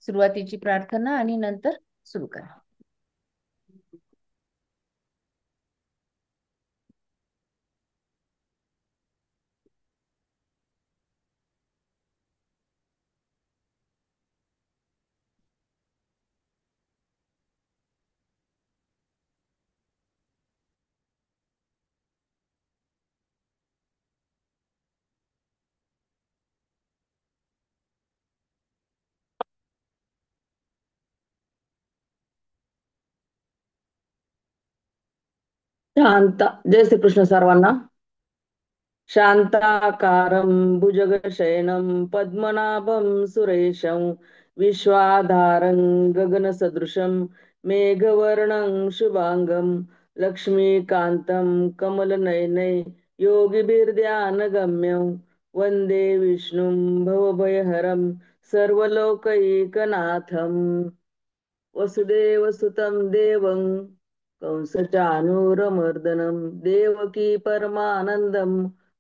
सुरुवातीची प्रार्थना आणि नंतर सुरू करा. शांत. जय श्रीकृष्ण सर्वांना. शांताकारं भुजगशयनं पद्मनाभं सुरेशं विश्वाधारं गगनसदृशं मेघवर्णं शुभांगं लक्ष्मीकान्तं कमलनयने योगिभिर्ध्यानगम्यं वन्दे विष्णुं भवभयहरं सर्वलोकैकनाथम् वसुदेवसुतं देवं कंसचानूरमर्दनं देवकी परमानन्दं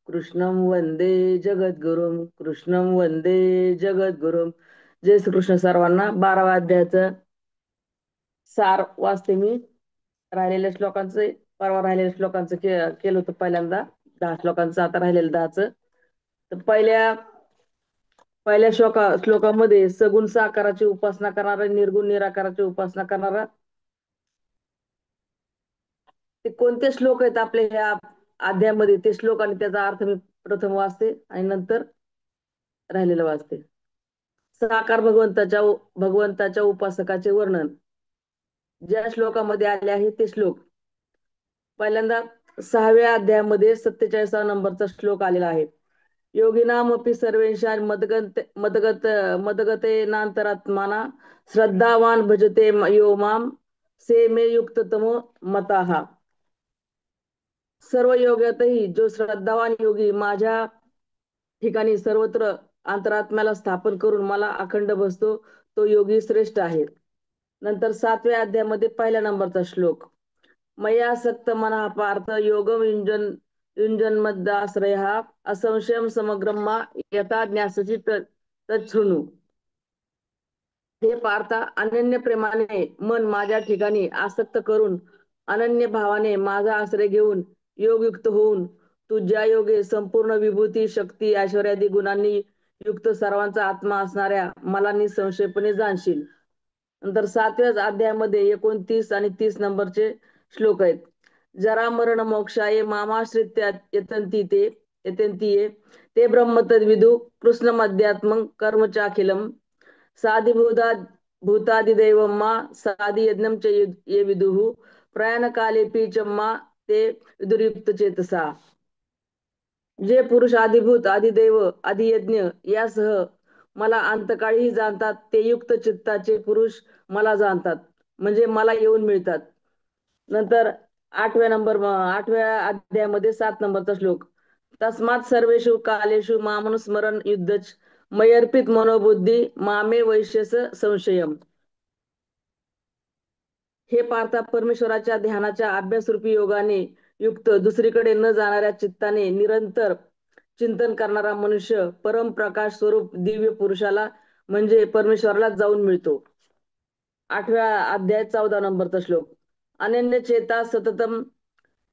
कृष्णं वंदे जगद्गुरुम. जय श्रीकृष्ण सर्वांना. 12व्या अध्यायाचं सार वाचते मी. राहिलेल्या श्लोकांचे परवा राहिलेल्या श्लोकांचं केलं होतं पहिल्यांदा. 10 श्लोकांचं आता राहिलेलं 10चं. तर पहिल्या पहिल्या श्लोकामध्ये सगुण साकाराची उपासना करणारा, निर्गुण निराकाराची उपासना करणारा, ते कोणते श्लोक आहेत आपल्या ह्या अध्यायामध्ये ते श्लोक आणि त्याचा अर्थ मी प्रथम वाचते आणि नंतर राहिलेलं वाचते. साकार भगवंताच्या उपासकाचे वर्णन ज्या श्लोकामध्ये आले आहे ते श्लोक पहिल्यांदा 6व्या अध्यायामध्ये 47 नंबरचा श्लोक आलेला आहे. योगिनामपि सर्वेषां मदगते नांतरात्माना श्रद्धावान भजते यो माम से मे युक्ततमो मताहा. सर्व योगातही जो श्रद्धावान योगी माझ्या ठिकाणी सर्वत्र अंतरात्म्याला स्थापन करून मला अखंड बसतो तो योगी श्रेष्ठ आहे. नंतर 7व्या अध्यायामध्ये पहिल्या नंबरचा श्लोक. मया सक्त मना पार्थ योगम युंजन्मदाश्रय असंशयम समग्रमा यथा ज्ञासची तच्छृणु. हे पार्था, अनन्य प्रेमाने मन माझ्या ठिकाणी आसक्त करून अनन्य भावाने माझा आश्रय घेऊन योगयुक्त होऊन तू ज्या योगे संपूर्ण विभूती शक्ती ऐश्वर्यादी गुणांनी युक्त सर्वांचा आत्मा असणाऱ्या मला निसंशयपणे जाणशील. नंतर 7व्या अध्यायामध्ये 29 आणि 30 नंबरचे श्लोक आहेत. जरा मरण मोक्षाये मामाश्रित्य यतन्ति ये ते ब्रह्म तद्विदु कृष्ण मध्यात्मं कर्मचाखिलम साधिभूता भूतादिदैवं मा साधि यज्ञं च ये विदुः प्रयाणकालेपि च मा ते विदुर्युक्त चेतसा. जे पुरुष आदिभूत आदिदैव आदियज्ञ यासह मला अंतकाळीही जाणतात ते युक्त चित्ताचे पुरुष मला जाणतात म्हणजे मला येऊन मिळतात. नंतर 8व्या अध्यायामध्ये 7 नंबरचा श्लोक. तस्मात सर्वेषु कालेषु मामनुस्मरण युद्धच मयर्पित मनोबुद्धी मामे वैश्यस संशयम. हे पार्था, परमेश्वराच्या ध्यानाच्या अभ्यासरूपी योगाने युक्त दुसरीकडे न जाणाऱ्या चित्ताने निरंतर चिंतन करणारा मनुष्य परम प्रकाश स्वरूप दिव्य पुरुषाला म्हणजे परमेश्वराला जाऊन मिळतो. 8व्या अध्याय 14 नंबरचा श्लोक. अनन्य चेता सततम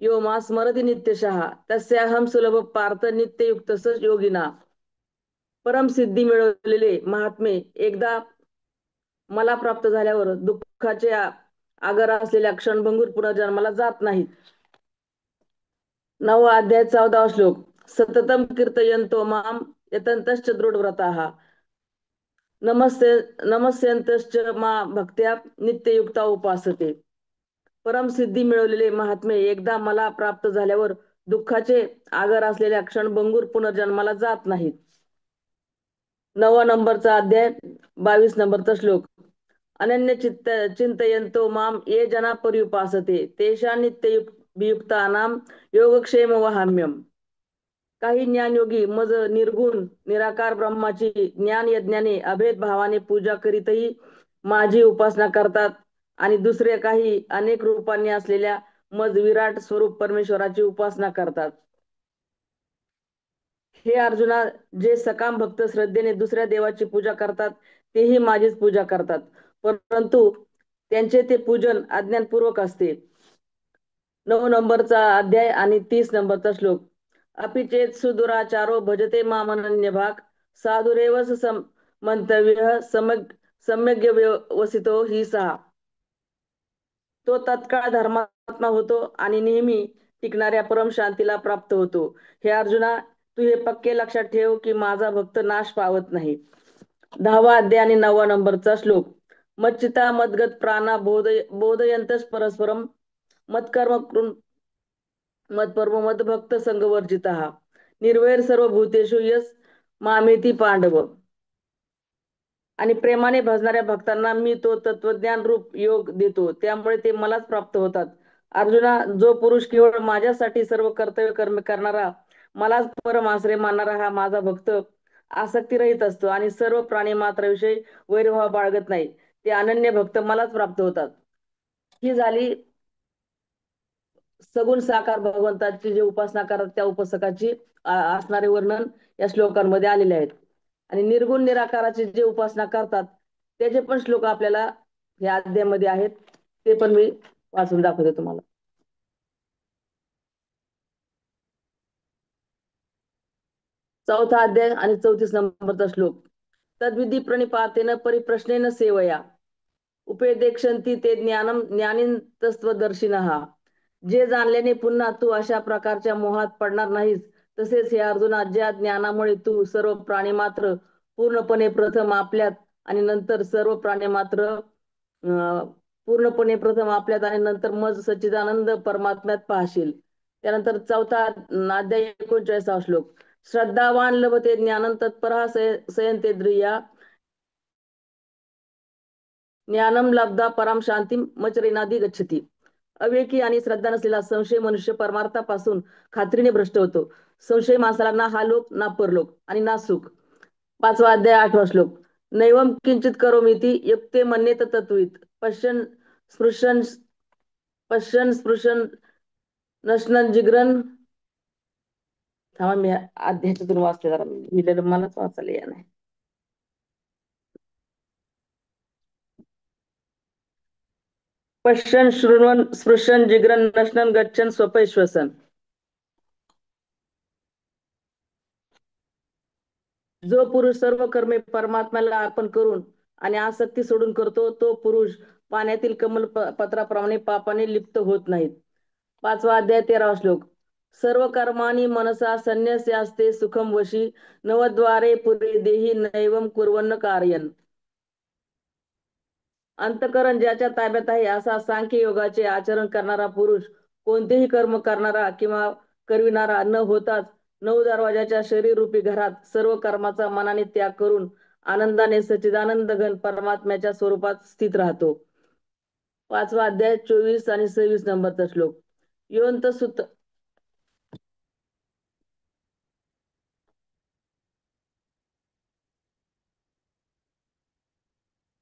यो मा स्मरति नित्यशः तस्याहम सुलभ पार्थ नित्ययुक्तस योगिना. परम सिद्धी मिळवलेले महात्मे एकदा मला प्राप्त झाल्यावर दुःखाचे आगर असलेल्या क्षणभंगूर पुनर्जन्माला जात नाहीत. 9वा अध्याय 14वा श्लोक. सततम कीर्तयन्तो माम यतन्तश्च दृढव्रताः नमस्यन्तश्च मा भक्त्या नित्ययुक्ता उपासते. परम सिद्धी मिळवलेले महात्मे एकदा मला प्राप्त झाल्यावर दुःखाचे आगर असलेल्या क्षणभंगूर पुनर्जन्माला जात नाहीत. 9वा नंबरचा अध्याय 22 नंबरचा श्लोक. अनन्य चिंतयन्तो माम ये जना पर्युपासते तेषां नित्ययुक्तानां योगक्षेम वहाम्यम. काही ज्ञानयोगी मज निर्गुण निराकार ब्रह्माची ज्ञान यज्ञाने अभेद भावाने पूजा करीतही माझी उपासना करतात आणि दुसरे काही अनेक रूपांनी असलेल्या मज विराट स्वरूप परमेश्वराची उपासना करतात. हे अर्जुना, जे सकाम भक्त श्रद्धेने दुसऱ्या देवाची पूजा करतात तेही माझीच पूजा करतात, परंतु त्यांचे ते पूजन अज्ञानपूर्वक असते. 9 नंबरचा अध्याय आणि 30 नंबरचा श्लोक. अपि चेत सुदुराचारो भजते मामनन्य भाग साधुरेव मंतव्य सम्यग् व्यवसितो ही सहा. तो तत्काळ धर्मात्मा होतो आणि नेहमी टिकणाऱ्या परम शांतीला प्राप्त होतो. हे अर्जुना, तू हे पक्के लक्षात ठेव की माझा भक्त नाश पावत नाही. 10वा अध्याय आणि 9 नंबरचा श्लोक. मच्चिता मद्गत प्राणा बोधयंतच परस्परम मत्कर्म मत्पर्म मदभक्त संगवर्जिता निर्वैर सर्व भूतेषु यस मामेती पांडव. आणि प्रेमाने भजणाऱ्या भक्तांना मी तो तत्वज्ञान रूप योग देतो, त्यामुळे ते मलाच प्राप्त होतात. अर्जुना, जो पुरुष केवळ माझ्यासाठी सर्व कर्तव्य कर्म करणारा, मलाच परम आश्रय मानणारा हा माझा भक्त आसक्तीरहित असतो आणि सर्व प्राणी मात्राविषयी वैरभाव बाळगत नाही, ते अनन्य भक्त मलाच प्राप्त होतात. ही झाली सगुण साकार भगवंताची जे उपासना करतात त्या उपासकाची असणारे वर्णन या श्लोकांमध्ये आलेले आहेत. आणि निर्गुण निराकाराची जे उपासना करतात त्याचे पण श्लोक आपल्याला या अध्यायामध्ये आहेत, ते पण मी वाचून दाखवते तुम्हाला. 4था अध्याय आणि 34 नंबरचा श्लोक. तद्विधी प्रणिपातेन परिप्रश्नेन सेवया उपेदेक्षंती ते ज्ञानम ज्ञानीतस्त्वदर्शिनः. जे जाणल्याने पुन्हा तू अशा प्रकारच्या मोहात पडणार नाहीस. तसेच हे अर्जुना, ज्या ज्ञानामुळे तू सर्व प्राणी मात्र पूर्णपणे प्रथम आपल्यात आणि नंतर सर्व प्राणी मात्र पूर्णपणे प्रथम आपल्यात आणि नंतर मज सच्चिदानंद परमात्म्यात पाहशील. त्यानंतर 4था अध्याय 39वा श्लोक. श्रद्धावान लभते ज्ञानं तत्परः संयतेंद्रिया ज्ञानम लब्धा पराम शांतीम मचरेनादी गच्छती. अविवेकी आणि श्रद्धा नसलेला संशय मनुष्य परमार्थापासून खात्रीने भ्रष्ट होतो. संशय माणसाला ना हा लोक ना परलोक आणि ना सुख. 5वा अध्याय 8वा श्लोक. नैवम किंचित करोमीति युक्ते मन्येत तत्वित पश्यन् स्पृशन स्पृशन नशनन जिग्रन. थांबा, मी अध्यायातून वाचते, जरा लिहिलेलं मलाच वाचायला या नाही. पश्यन् शृण्वन् स्पृशन जिग्रन नशनन गच्छन स्वपैश्वसन. जो पुरुष सर्व कर्मे परमात्म्याला अर्पण करून आणि आसक्ती सोडून करतो, तो पुरुष पाण्यातील कमल पत्राप्रमाणे पापाने लिप्त होत नाहीत. 5वा अध्याय 13वा श्लोक. सर्व कर्माणी मनसा संन्यस्यास्ते सुखम वशी नवद्वारे पुरे देही नैवम कुर्वन्न कार्यन. अंतकरण ज्याच्या ताब्यात आहे असा सांख्य योगाचे आचरण करणारा पुरुष कोणतेही कर्म करणारा किंवा करविणारा न होताच 9 दरवाजाच्या शरीर रूपी घरात सर्व कर्माचा मनाने त्याग करून आनंदाने सच्चिदानंद घन परमात्म्याच्या स्वरूपात स्थित राहतो. 5वा अध्याय 24 आणि 26 नंबरचा श्लोक. योंत सुत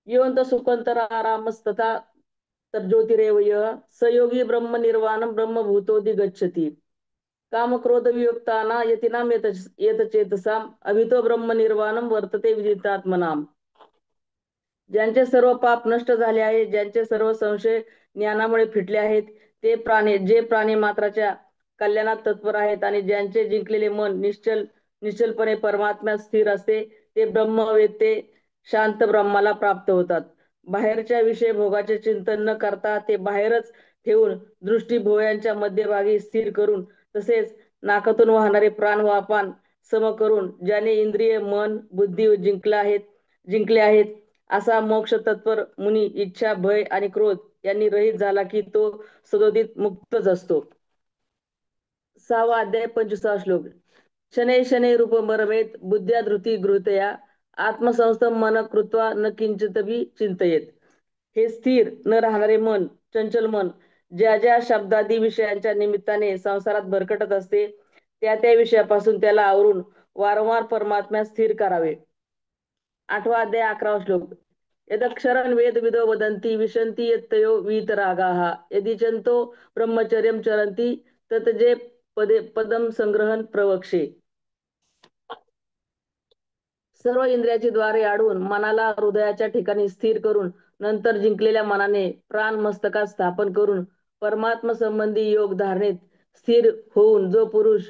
योंत सुखंतरारामस्तथा तर ज्योतिरेव सयोगी ब्रह्म निर्वाणम ब्रह्मभूतोदि गच्छति. काम क्रोध वियुक्ताना यतीनाम येत चेतसाम अभितो ब्रह्म निर्वाणम वर्तते विदितात्मनाम. ज्यांचे सर्व पाप नष्ट झाले आहे, ज्यांचे सर्व संशय ज्ञानामुळे फिटले आहेत, ते प्राणी जे प्राणी मात्राच्या कल्याणात तत्पर आहेत आणि ज्यांचे जिंकलेले मन निश्चलपणे परमात्म्यात स्थिर असते, ते ब्रह्मवेत्ते शांत ब्रह्माला प्राप्त होतात. बाहेरच्या विषय भोगाचे चिंतन न करता ते बाहेरच ठेवून दृष्टी भोवयांच्या मध्यभागी स्थिर करून तसेच नाकातून वाहणारे प्राण व अपान सम करून ज्याने इंद्रिय मन बुद्धी जिंकले आहेत असा मोक्ष तत्पर मुनी इच्छा भय आणि क्रोध यांनी रहित झाला की तो सदोदित मुक्तच असतो. 6वा अध्याय 25वा श्लोक. शनै शनै रूपमरमेत बुद्ध्या धृती गृहतया आत्मसंस्थम मन कृत्वा न किंचितभी चिंतयेत. हे स्थिर न राहणारे मन, चंचल मन, ज्या ज्या शब्दादी विषयांच्या निमित्ताने संसारात भरकटत असते, त्या त्या विषयापासून त्याला आवरून वारंवार परमात्म्यात स्थिर करावे. 8वा अध्याय 11वा श्लोक. यदक्षरं वेदविदो वदन्ति विशन्ति यत्तयो वीतरागाः यदिचन्तो ब्रह्मचर्यं चरन्ति तत् जे पदम संग्रहण प्रवक्षे. सर्व इंद्रियाची द्वारे अडवून मनाला हृदयाच्या ठिकाणी स्थिर करून नंतर जिंकलेल्या मनाने प्राण मस्तकात स्थापन करून परमात्मा संबंधी योग धारणेत स्थिर होऊन जो पुरुष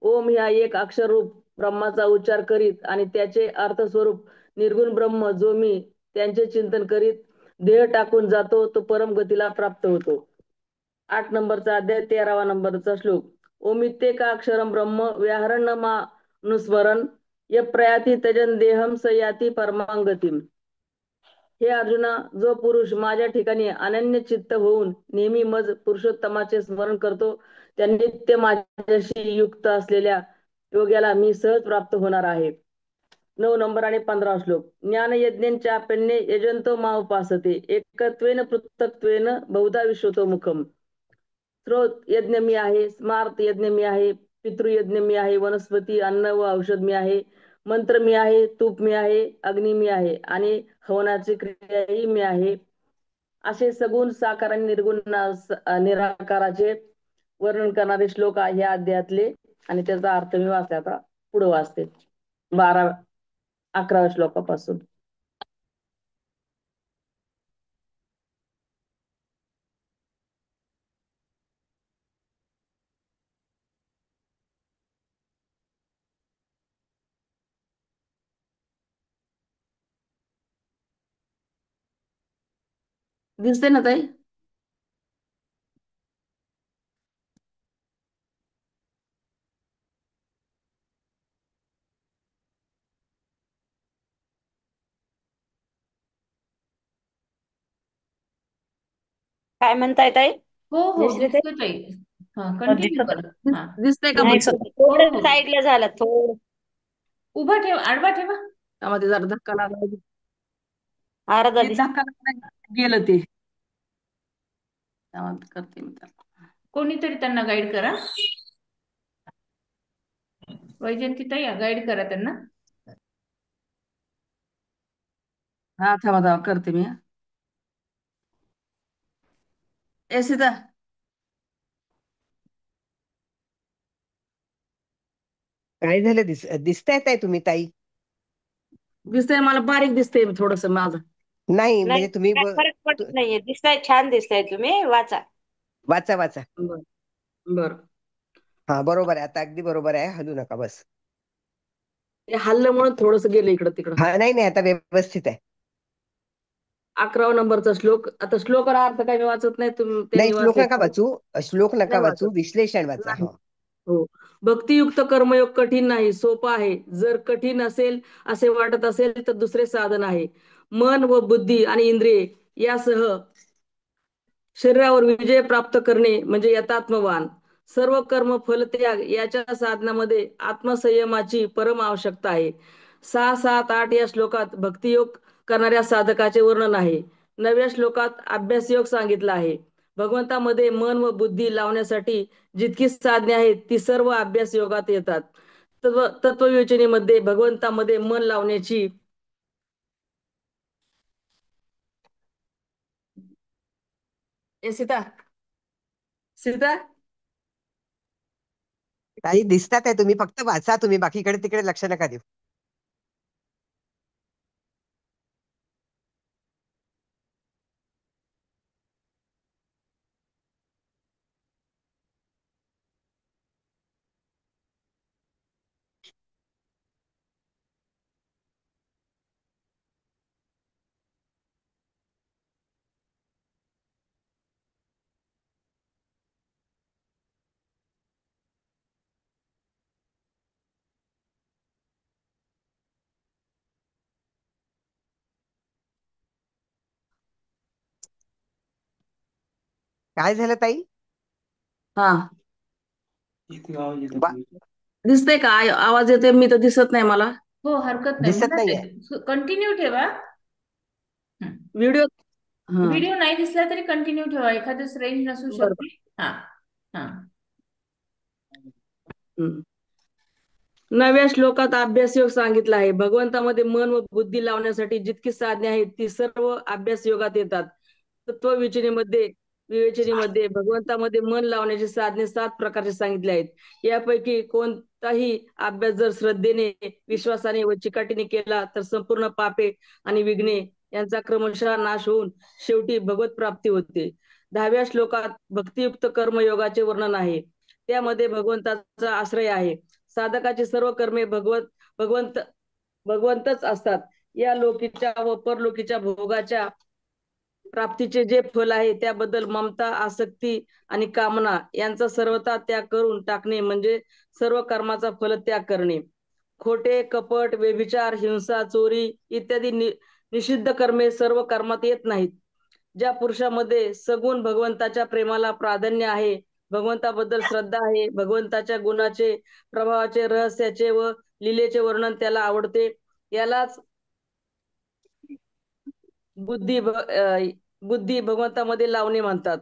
ओम ह्या एक अक्षररूप ब्रह्माचा उच्चार करीत आणि त्याचे अर्थस्वरूप निर्गुण ब्रह्म जो मी त्यांचे चिंतन करीत देह टाकून जातो तो परमगतीला प्राप्त होतो. 8 नंबरचा अध्याय 13वा नंबरचा श्लोक. ओमित्येका अक्षरम ब्रह्म व्याहरण मानुस्मरण य प्रयाती तजन देहम सयाती परमांगतीम. हे अर्जुना, जो पुरुष माझ्या ठिकाणी अनन्य चित्त होऊन नेहमी मज पुरुषोत्तमाचे स्मरण करतो त्या नित्य माझ्याशी युक्त असलेल्या योग्याला मी सहज प्राप्त होणार आहे. 9 नंबर आणि 15 श्लोक. ज्ञान यज्ञांचाप्यन्ये यजंतो मा उपासते एकत्वेन पृथक्त्वेन बहुधा विश्वतो मुखम. स्रोत यज्ञ मी आहे, स्मार्त यज्ञ मी आहे, पितृयज्ञ मी आहे, वनस्पती अन्न व औषध मी आहे, मंत्र मी आहे, तूप मी आहे, अग्नी मी आहे आणि हवनाची क्रियाही मी आहे. असे सगुण साकार आणि निर्गुण निराकाराचे वर्णन करणारे श्लोक आहे या अध्यायातले आणि त्याचा अर्थ मी वाचते. आता पुढे वाचते 11व्या श्लोकापासून. दिसते ना ताई? काय म्हणताय ताई? हो हो जयश्री ताई? दिसतोय ताई. हा कंटिन्यू करा. हा दिसतंय का नाही म्हटलं? हो थोडं हो साईडला झालं थोडं. उभा ठेवा, आडवा ठेवा. त्यामध्ये जरा धक्का लागला. अर्धा ते दिस धक्का लागला गेलं ते. त्यामध्ये करते मी त्याला. कोणीतरी त्यांना गाईड करा. वैजंती ताई गाईड करा त्यांना. हा थांबा थांबा करते मी. ए सीता काय झालं दिसतायत आहे तुम्ही ताई? दिसतंय मला, बारीक दिसतंय थोडस माझं. नाही नाही म्हणजे तुम्ही काय फरक पडत नाहीये. दिसताय, छान दिसताय तुम्ही. वाचा. वाचा वाचा. बर बर. हा बरोबर आहे, आता अगदी बरोबर आहे, हलू नका बस. ते हल्ल्यामुळे थोडस गेलं इकडं तिकडं. हा नाही नाही आता व्यवस्थित आहे. 11वा नंबरचा श्लोक. आता श्लोकाला अर्थ काय मी वाचत नाही, नाही त्यांनी श्लोक नका वाचायचं. वाचू, श्लोक नका नाही वाचू, वाचत विश्लेषण वाचा. नाही. हा हो. भक्तियुक्त कर्मयोग कठीण नाही, सोपा आहे. जर कठीण असेल असे वाटत असेल तर दुसरे साधन आहे. मन व बुद्धी आणि इंद्रिये यासह शरीरावर विजय प्राप्त करणे म्हणजे यथात्मवान. सर्व कर्म फलत्याग याच्या साधनामध्ये आत्मसंयमाची परम आवश्यकता आहे. 6, 7, 8 या श्लोकात भक्तियोग करणाऱ्या साधकाचे वर्णन आहे. 9व्या श्लोकात अभ्यासयोग सांगितला आहे. भगवंतामध्ये मन व बुद्धी लावण्यासाठी जितकी साधने आहेत ती सर्व अभ्यास योगात येतात. तत्वविवेचनेमध्ये भगवंतामध्ये मन लावण्याची सीता सीता ताई दिसतात आहे, तुम्ही फक्त वाचा, तुम्ही बाकीकडे तिकडे लक्ष नका देऊ. काय झालं ताई? हा वा- दिसतंय का? आवाज येतोय, मी तर दिसत नाही मला. हो हरकत नाही, दिसत नाहीये. म्हणा कंटिन्यू ठेवा. व्हिडिओ हा व्हिडिओ नाही दिसला तरी कंटिन्यू ठेवा, एखादच रेंज नसू बरोबर. शकते. हा हा. 9व्या श्लोकात अभ्यासयोग सांगितला आहे. भगवंतामध्ये मन व बुद्धी लावण्यासाठी जितकी साधने आहेत ती सर्व अभ्यास योगात येतात. विवेचनेमध्ये भगवंतामध्ये मन लावण्याची साधने 7 प्रकारचे सांगितले आहेत. यापैकी कोणताही अभ्यास जर श्रद्धेने, विश्वासाने व चिकाटीने केला तर संपूर्ण पापे आणि विघ्ने यांचा क्रमशः नाश होऊन शेवटी भगवत प्राप्ती होते. 10व्या श्लोकात भक्तियुक्त कर्मयोगाचे वर्णन आहे. त्यामध्ये भगवंताचा आश्रय आहे. साधकाची सर्व कर्मे भगवंत भगवंतच असतात. या लोकीच्या व परलोकीच्या भोगाच्या प्राप्तीचे जे फल आहे त्याबद्दल ममता, आसक्ती आणि कामना यांचा सर्वथा त्याग करून टाकणे म्हणजे सर्व कर्माचा फलत्याग करणे. खोटे, कपट, व्यभिचार, हिंसा, चोरी इत्यादी निषिद्ध कर्मे सर्व कर्मात येत नाहीत. ज्या पुरुषामध्ये सगुण भगवंताच्या प्रेमाला प्राधान्य आहे, भगवंताबद्दल श्रद्धा आहे, भगवंताच्या गुणाचे, प्रभावाचे, रहस्याचे व लीलेचे वर्णन त्याला आवडते, यालाच बुद्धी भगवंतामध्ये लावणे म्हणतात.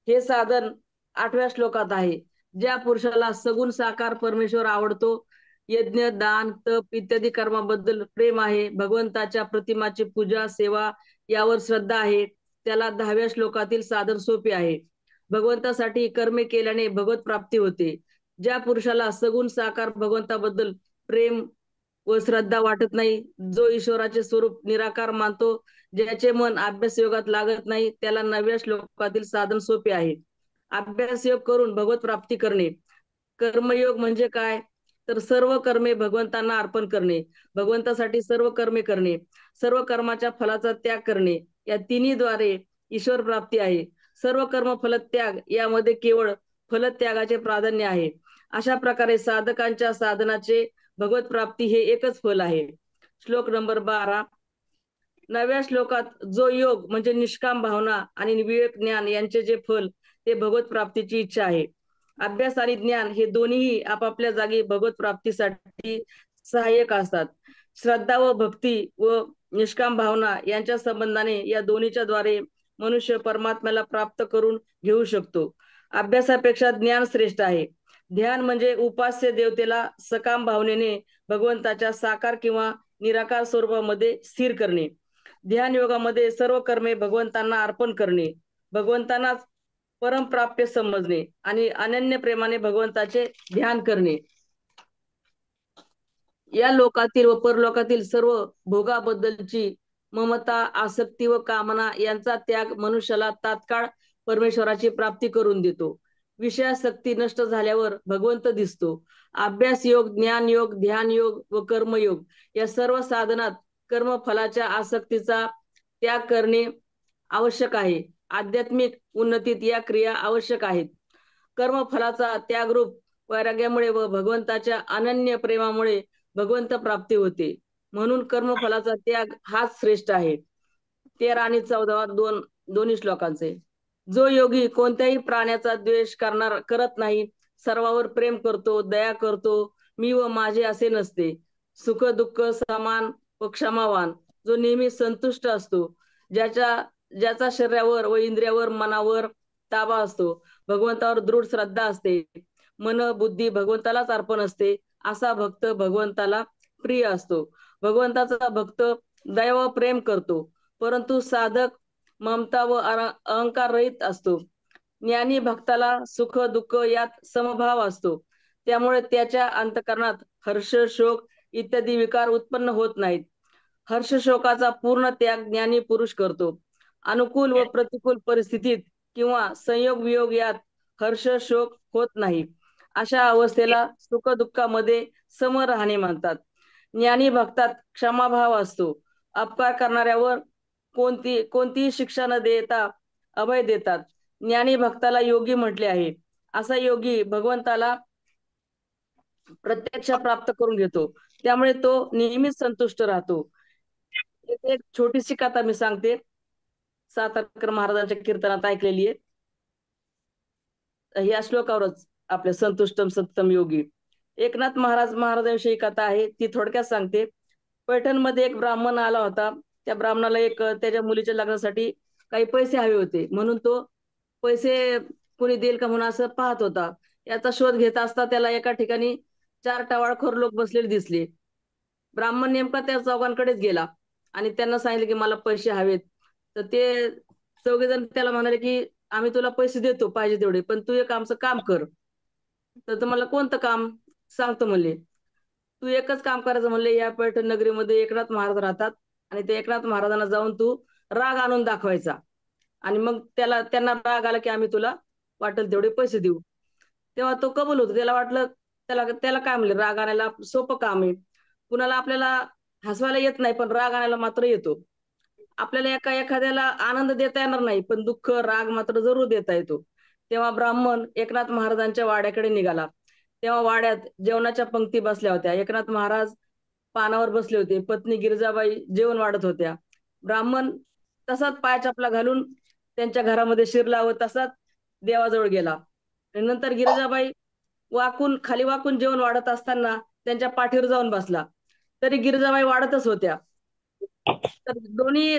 हे साधन 8व्या श्लोकात आहे. ज्या पुरुषाला सगुण साकार परमेश्वर आवडतो, यज्ञ, दान, तप इत्यादी कर्माबद्दल प्रेम आहे, भगवंताच्या प्रतिमाची पूजा, सेवा यावर श्रद्धा आहे, त्याला 10व्या श्लोकातील साधन सोपे आहे. भगवंतासाठी कर्मे केल्याने भगवत प्राप्ती होते. ज्या पुरुषाला सगुण साकार भगवंताबद्दल प्रेम व श्रद्धा वाटत नाही, जो ईश्वराचे स्वरूप निराकार मानतो, ज्याचे मन अभ्यास योगात लागत नाही, त्याला 9व्या श्लोकातील साधन सोपे आहे. अभ्यास योग करून भगवत प्राप्ती करणे. कर्मयोग म्हणजे काय? तर सर्व कर्मे भगवंतांना अर्पण करणे, भगवंतासाठी सर्व कर्मे करणे, सर्व कर्माच्या फलाचा त्याग करणे, या तिन्ही द्वारे ईश्वर प्राप्ती आहे. सर्व कर्म फलत्याग यामध्ये केवळ फलत्यागाचे प्राधान्य आहे. अशा प्रकारे साधकांच्या साधनाचे भगवत प्राप्ती हे एकच फल आहे. श्लोक नंबर 12. 9व्या श्लोकात जो योग म्हणजे निष्काम भावना आणि विवेक ज्ञान यांचे जे फल ते भगवत प्राप्तीची इच्छा आहे. अभ्यास आणि ज्ञान हे दोन्ही आपापल्या जागी भगवत प्राप्तीसाठी सहाय्यक असतात. श्रद्धा व भक्ती व निष्काम भावना यांच्या संबंधाने या दोन्हीच्या द्वारे मनुष्य परमात्म्याला प्राप्त करून घेऊ शकतो. अभ्यासापेक्षा ज्ञान श्रेष्ठ आहे. ध्यान म्हणजे उपास्य देवतेला सकाम भावनेने भगवंताच्या साकार किंवा निराकार स्वरूपामध्ये स्थिर करणे. ध्यान योगामध्ये सर्व कर्मे भगवंतांना अर्पण करणे, भगवंतांनाच परमप्राप्य समजणे आणि अनन्य प्रेमाने भगवंताचे ध्यान करणे. या लोकातील व परलोकातील सर्व भोगाबद्दलची ममता, आसक्ती व कामना यांचा त्याग मनुष्याला तात्काळ परमेश्वराची प्राप्ती करून देतो. विषयासक्ती नष्ट झाल्यावर भगवंत दिसतो. अभ्यास योग, ज्ञान योग, ध्यान योग व कर्मयोग या सर्व साधनात कर्मफलाच्या आसक्तीचा त्याग करणे आवश्यक आहे. आध्यात्मिक उन्नतीत या क्रिया आवश्यक आहेत. कर्मफलाचा त्यागरूप वैराग्यामुळे व भगवंताच्या अनन्य प्रेमामुळे भगवंत प्राप्ती होते. म्हणून कर्मफलाचा त्याग हाच श्रेष्ठ आहे. 13 आणि 14 दोन्ही श्लोकांचे. जो योगी कोणत्याही प्राण्याचा द्वेष करत नाही, सर्वावर प्रेम करतो, दया करतो, मी व माझे असे नसते, सुख दुःख समान व क्षमावान, जो नेहमी संतुष्ट असतो, ज्याचा शरीरावर व इंद्रियावर, मनावर ताबा असतो, भगवंतावर दृढ श्रद्धा असते, मन बुद्धी भगवंतालाच अर्पण असते, असा भक्त भगवंताला प्रिय असतो. भगवंताचा भक्त दया व प्रेम करतो, परंतु साधक ममता व अहंकार रहित असतो. ज्ञानी भक्ताला सुख दुःख यात समभाव असतो, त्यामुळे त्याच्या अंतःकरणात हर्ष, शोक इत्यादी विकार उत्पन्न होत नाहीत. हर्ष शोकाचा पूर्ण त्याग ज्ञानी पुरुष करतो. अनुकूल व प्रतिकूल परिस्थितीत किंवा संयोग वियोग यात हर्ष शोक होत नाही. अशा अवस्थेला सुख दुःखामध्ये सम राहणे म्हणतात. ज्ञानी भक्तात क्षमाभाव असतो. अपकार करणाऱ्यावर कोणतीही शिक्षा न देता अभय देतात. ज्ञानी भक्ताला योगी म्हटले आहे. असा योगी भगवंताला प्रत्यक्ष प्राप्त करून घेतो, त्यामुळे तो नेहमीच संतुष्ट राहतो. एक छोटीशी कथा मी सांगते, सातारकर महाराजांच्या कीर्तनात ऐकलेली आहे. या श्लोकावरच आपले संतुष्टम सत्तम योगी. एकनाथ महाराजांविषयी कथा आहे, ती थोडक्यात सांगते. पैठणमध्ये एक ब्राह्मण आला होता. त्या ब्राह्मणाला त्याच्या मुलीच्या लग्नासाठी काही पैसे हवे होते, म्हणून तो पैसे कोणी देईल का म्हणून असं पाहत होता. याचा शोध घेत असता त्याला एका ठिकाणी 4 टवाळखोर लोक बसलेले दिसले. ब्राह्मण नेमका त्या चौघांकडेच गेला आणि त्यांना सांगितले की मला पैसे हवेत. तर ते चौघेजण त्याला म्हणाले की आम्ही तुला पैसे देतो पाहिजे तेवढे, पण तू एक आमचं काम कर. तर तुम्हाला कोणतं काम? सांगतो म्हणले. तू एकच काम करायचं म्हणले, या पैठण नगरीमध्ये एकनाथ महाराज राहतात आणि ते एकनाथ महाराजांना जाऊन तू राग आणून दाखवायचा आणि मग त्यांना राग आला की आम्ही तुला वाटेल तेवढे पैसे देऊ. तेव्हा तो कबूल होतो. त्याला वाटलं त्याला त्याला काय म्हणले, राग आणायला सोपं काम आहे. कुणाला आपल्याला हसवायला येत नाही पण राग आणायला मात्र येतो. आपल्याला एखाद्याला आनंद देता येणार नाही पण दुःख राग मात्र जरूर देता येतो. तेव्हा ब्राह्मण एकनाथ महाराजांच्या वाड्याकडे निघाला. तेव्हा वाड्यात जेवणाच्या पंक्ती बसल्या होत्या. एकनाथ महाराज पानावर बसले होते. पत्नी गिरिजाबाई जेवण वाढत होत्या. ब्राह्मण तसाच पाय चपला घालून त्यांच्या घरामध्ये शिरला व तसाच देवाजवळ गेला. नंतर गिरिजाबाई खाली वाकून जेवण वाढत असताना त्यांच्या पाठीवर जाऊन बसला. तरी गिरिजाबाई वाढतच होत्या. तर दोन्ही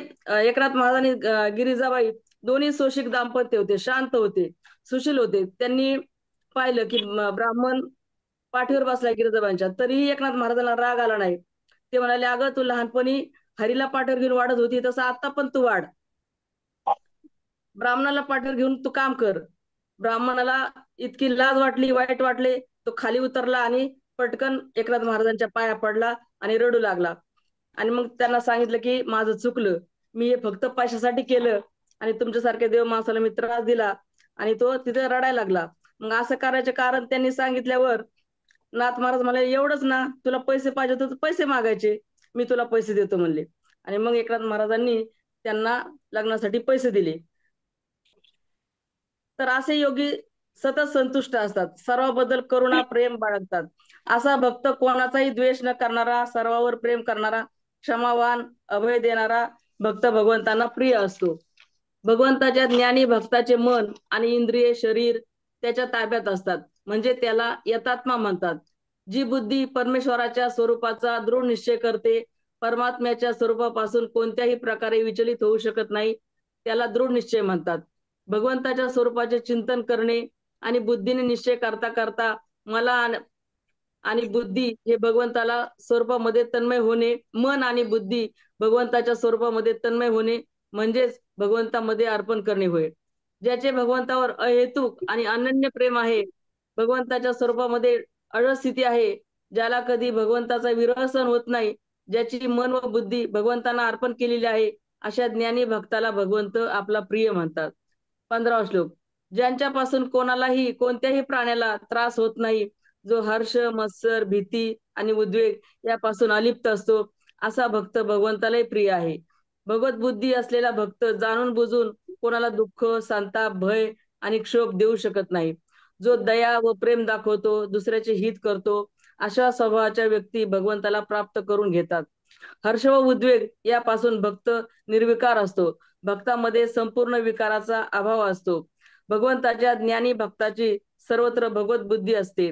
एकनाथ महाराज आणि गिरिजाबाई दोन्ही सोशिक दाम्पत्य होते, शांत होते, सुशील होते. त्यांनी पाहिलं की ब्राह्मण पाठीवर बसलाय गिरिजाबाईंच्या, तरीही एकनाथ महाराजांना राग आला नाही. ते म्हणाले, अगं तू लहानपणी हरीला पाठीवर घेऊन वाढत होती, तसं आता पण तू वाढ. ब्राह्मणाला पाठीवर घेऊन तू काम कर. ब्राह्मणाला इतकी लाज वाटली, वाईट वाटले. तो खाली उतरला आणि पटकन एकनाथ महाराजांच्या पाया पडला आणि रडू लागला. आणि मग त्यांना सांगितलं की माझं चुकलं, मी हे फक्त पैशासाठी केलं आणि तुमच्यासारख्या देव माणसाला मी त्रास दिला. आणि तो तिथे रडायला लागला. मग असं करायचे कारण त्यांनी सांगितल्यावर नाथ महाराज म्हणाले, एवढंच ना, तुला पैसे पाहिजे तर पैसे मागायचे, मी तुला पैसे देतो म्हणले. आणि मग एकनाथ महाराजांनी त्यांना लग्नासाठी पैसे दिले. तर असे योगी सतत संतुष्ट असतात, सर्वांबद्दल करुणा प्रेम बाळगतात. असा भक्त कोणाचाही द्वेष न करणारा, सर्वांवर प्रेम करणारा, क्षमावान, अभय देणारा भक्त भगवंतांना प्रिय असतो. भगवंताच्या ज्ञानी भक्ताचे मन आणि इंद्रिय शरीर त्याच्या ताब्यात असतात, म्हणजे त्याला यतात्मा म्हणतात. जी बुद्धी परमेश्वराच्या स्वरूपाचा दृढ निश्चय करते, परमात्म्याच्या स्वरूपापासून कोणत्याही प्रकारे विचलित होऊ शकत नाही, त्याला दृढ निश्चय म्हणतात. भगवंताच्या स्वरूपाचे चिंतन करणे आणि बुद्धीने निश्चय करता करता मला आणि बुद्धी हे भगवंताला स्वरूपामध्ये तन्मय होणे, मन आणि बुद्धी भगवंताच्या स्वरूपामध्ये तन्मय होणे म्हणजेच भगवंतामध्ये अर्पण करणे होय. ज्याचे भगवंतावर अहेतुक आणि अनन्य प्रेम आहे, भगवंताच्या स्वरूपामध्ये अढळ स्थिती आहे, ज्याला कधी भगवंताचा विरह सहन होत नाही, ज्याची मन व बुद्धी भगवंतांना अर्पण केलेली आहे, अशा ज्ञानी भक्ताला भगवंत आपला प्रिय म्हणतात. 15वा श्लोक. ज्यांच्यापासून कोणालाही कोणत्याही प्राण्याला त्रास होत नाही, जो हर्ष, मत्सर, भीती आणि उद्वेग यापासून अलिप्त असतो, असा भक्त भगवंतालाही प्रिय आहे. भगवत बुद्धी असलेला भक्त जाणून बुजून कोणाला दुःख, संताप, भय आणि क्षोभ देऊ शकत नाही. जो दया व प्रेम दाखवतो, दुसऱ्याचे हित करतो, अशा स्वभावाच्या व्यक्ती भगवंताला प्राप्त करून घेतात. हर्ष व उद्वेग यापासून भक्त निर्विकार असतो. भक्तामध्ये संपूर्ण विकाराचा अभाव असतो. भगवंताच्या ज्ञानी भक्ताची सर्वत्र भगवत बुद्धी असते.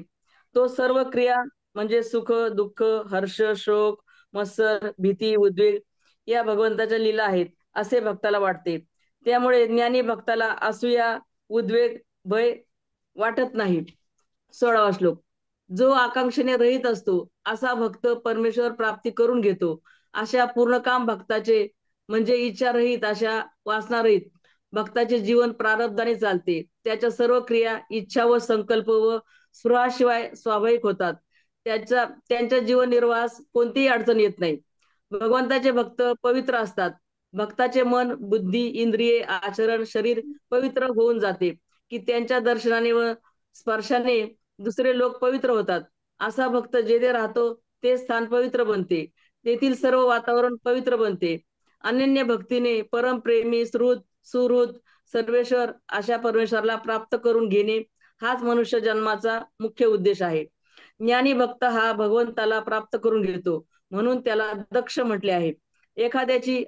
तो सर्व क्रिया म्हणजे सुख, दुःख, हर्ष, शोक, मत्सर, भीती, उद्वेग या भगवंताच्या लीला आहेत असे भक्ताला वाटते. त्यामुळे ज्ञानी भक्ताला असूया, उद्वेग, भय वाटत नाही. 16वा श्लोक. जो आकांक्षेने रहित असतो असा भक्त परमेश्वर प्राप्ती करून घेतो. अशा पूर्णकाम भक्ताचे म्हणजे इच्छारहित, अशा वासनारहित भक्ताचे जीवन प्रारब्धाने चालते. त्याच्या सर्व क्रिया इच्छा व संकल्प व स्पृहाशिवाय स्वाभाविक होतात. त्यांच्या जीवन निर्वाहास कोणतीही अडचण येत नाही. भगवंताचे भक्त पवित्र असतात. भक्ताचे मन, बुद्धी, इंद्रिये, आचरण, शरीर पवित्र होऊन जाते की त्यांच्या दर्शनाने व स्पर्शाने दुसरे लोक पवित्र होतात. असा भक्त जेथे राहतो ते स्थान पवित्र बनते, तेथील सर्व वातावरण पवित्र बनते. अनन्य भक्तीने परमप्रेमी, सुहृद, सर्वेश्वर अशा परमेश्वराला प्राप्त करून घेणे हाच मनुष्य जन्माचा मुख्य उद्देश आहे. ज्ञानी भक्त हा भगवंताला प्राप्त करून घेतो, म्हणून त्याला दक्ष म्हटले आहे. एखाद्याची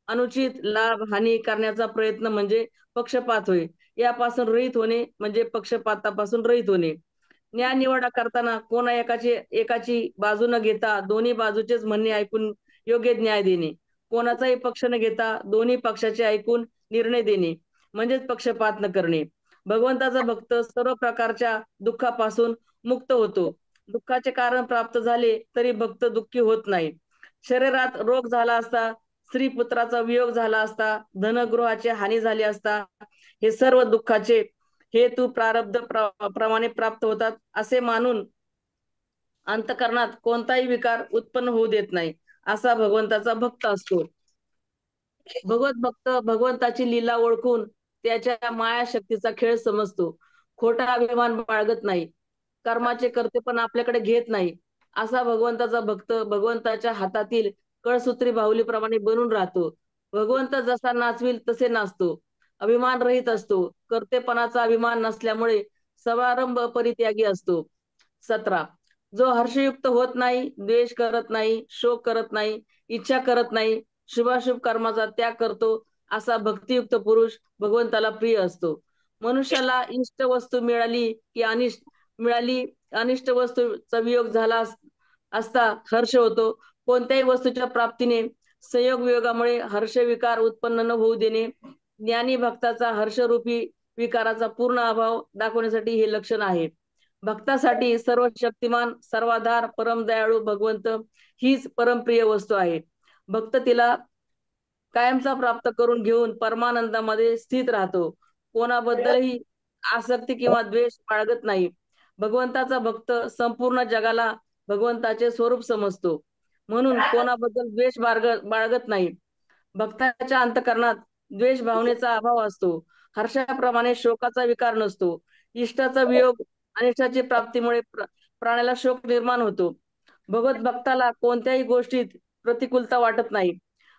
अनुचित लाभ हानी करण्याचा प्रयत्न म्हणजे पक्षपात होय. यापासून रहित होणे म्हणजे पक्षपातापासून रहित होणे. न्याय निवडा करताना कोणा एकाची बाजू न घेता दोन्ही बाजूचेच म्हणणे ऐकून योग्य न्याय देणे. कोणाचाही पक्ष न घेता दोन्ही पक्षाचे ऐकून निर्णय देणे म्हणजेच पक्षपात न करणे. भगवंताचा भक्त सर्व प्रकारच्या दुःखापासून मुक्त होतो. दुःखाचे कारण प्राप्त झाले तरी भक्त दुःखी होत नाही. शरीरात रोग झाला असता, स्त्री पुत्राचा वियोग झाला असता, धनगृहाची हानी झाली असता, हे सर्व दुःखाचे हेतू प्रारब्ध प्रमाणे प्राप्त होतात असे मानून अंतःकरणात कोणताही विकार उत्पन्न होऊ देत नाही असा भगवंताचा भक्त असतो. भगवत भक्त भगवंताची लीला ओळखून त्याच्या माया शक्तीचा खेळ समजतो. खोटा अभिमान बाळगत नाही, कर्माचे कर्तेपण आपल्याकडे घेत नाही. असा भगवंताचा भक्त भगवंताच्या हातातील कळसूत्री बाहुलीप्रमाणे बनून राहतो. भगवंत जसा नाचविल तसे नाचतो. अभिमान रहित असतो. कर्तेपणाचा अभिमान नसल्यामुळे समारंभ परित्यागी असतो. 17. जो हर्षयुक्त होत नाही, द्वेष करत नाही, शोक करत नाही, इच्छा करत नाही, शुभाशुभ कर्माचा त्याग करतो, असा भक्तियुक्त पुरुष भगवंताला प्रिय असतो. मनुष्याला इष्ट वस्तू मिळाली की अनिष्ट वस्तूचा वियोग झाला असता हर्ष होतो. कोणत्याही वस्तूच्या प्राप्तीने संयोग वियोगामुळे हर्ष विकार उत्पन्न न होऊ देणे ज्ञानी भक्ताचा हर्षरूपी विकाराचा पूर्ण अभाव दाखवण्यासाठी हे लक्षण आहे. भक्तासाठी सर्व शक्तिमान सर्वाधार परम दयाळू भगवंत हीच परमप्रिय वस्तू आहे. भक्त तिला कायमचा प्राप्त करून घेऊन परमानंदामध्ये स्थित राहतो. कोणाबद्दलही आसक्ती किंवा द्वेष बाळगत नाही. भगवंताचा भक्त संपूर्ण जगाला भगवंताचे स्वरूप समजतो, म्हणून कोणाबद्दल द्वेष बाळगत नाही. भक्ताच्या अंतःकरणात द्वेष भावनेचा अभाव असतो. हर्षाप्रमाणे शोकाचा विकार नसतो. इष्टाचा वियोग अनिष्टाची प्राप्तीमुळे प्राण्याला शोक निर्माण होतो. भगवत भक्ताला कोणत्याही गोष्टीत प्रतिकूलता वाटत नाही.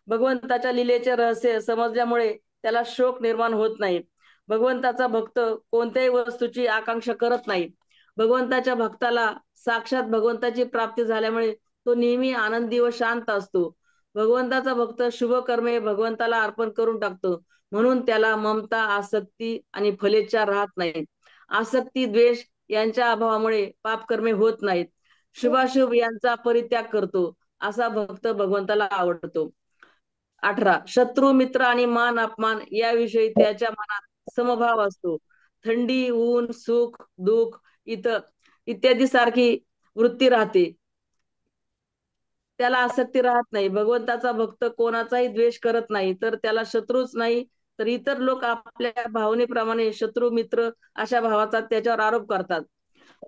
भगवंताच्या लीलेचे रहस्य समजल्यामुळे त्याला शोक निर्माण होत नाही. भगवंताचा भक्त कोणत्याही वस्तूची आकांक्षा करत नाही. भगवंताच्या भक्ताला साक्षात भगवंताची प्राप्ती झाल्यामुळे तो नेहमी आनंदी व शांत असतो. भगवंताचा भक्त शुभ कर्मे भगवंताला अर्पण करून टाकतो, म्हणून त्याला ममता, आसक्ती आणि फलेच्छा राहत नाहीत. आसक्ती, द्वेष यांच्या अभावामुळे पापकर्मे होत नाहीत. शुभाशुभ यांचा परित्याग करतो, असा भक्त भगवंताला आवडतो. 18. शत्रू, मित्र आणि मान अपमान याविषयी त्याच्या मनात समभाव असतो. थंडी, ऊन, सुख, दुःख इत्यादी सारखी वृत्ती राहते, त्याला आसक्ती राहत नाही. भगवंताचा भक्त कोणाचाही द्वेष करत नाही, तर त्याला शत्रूच नाही तर इतर लोक आपल्या भावनेप्रमाणे शत्रू मित्र अशा भावाचा त्याच्यावर आरोप करतात.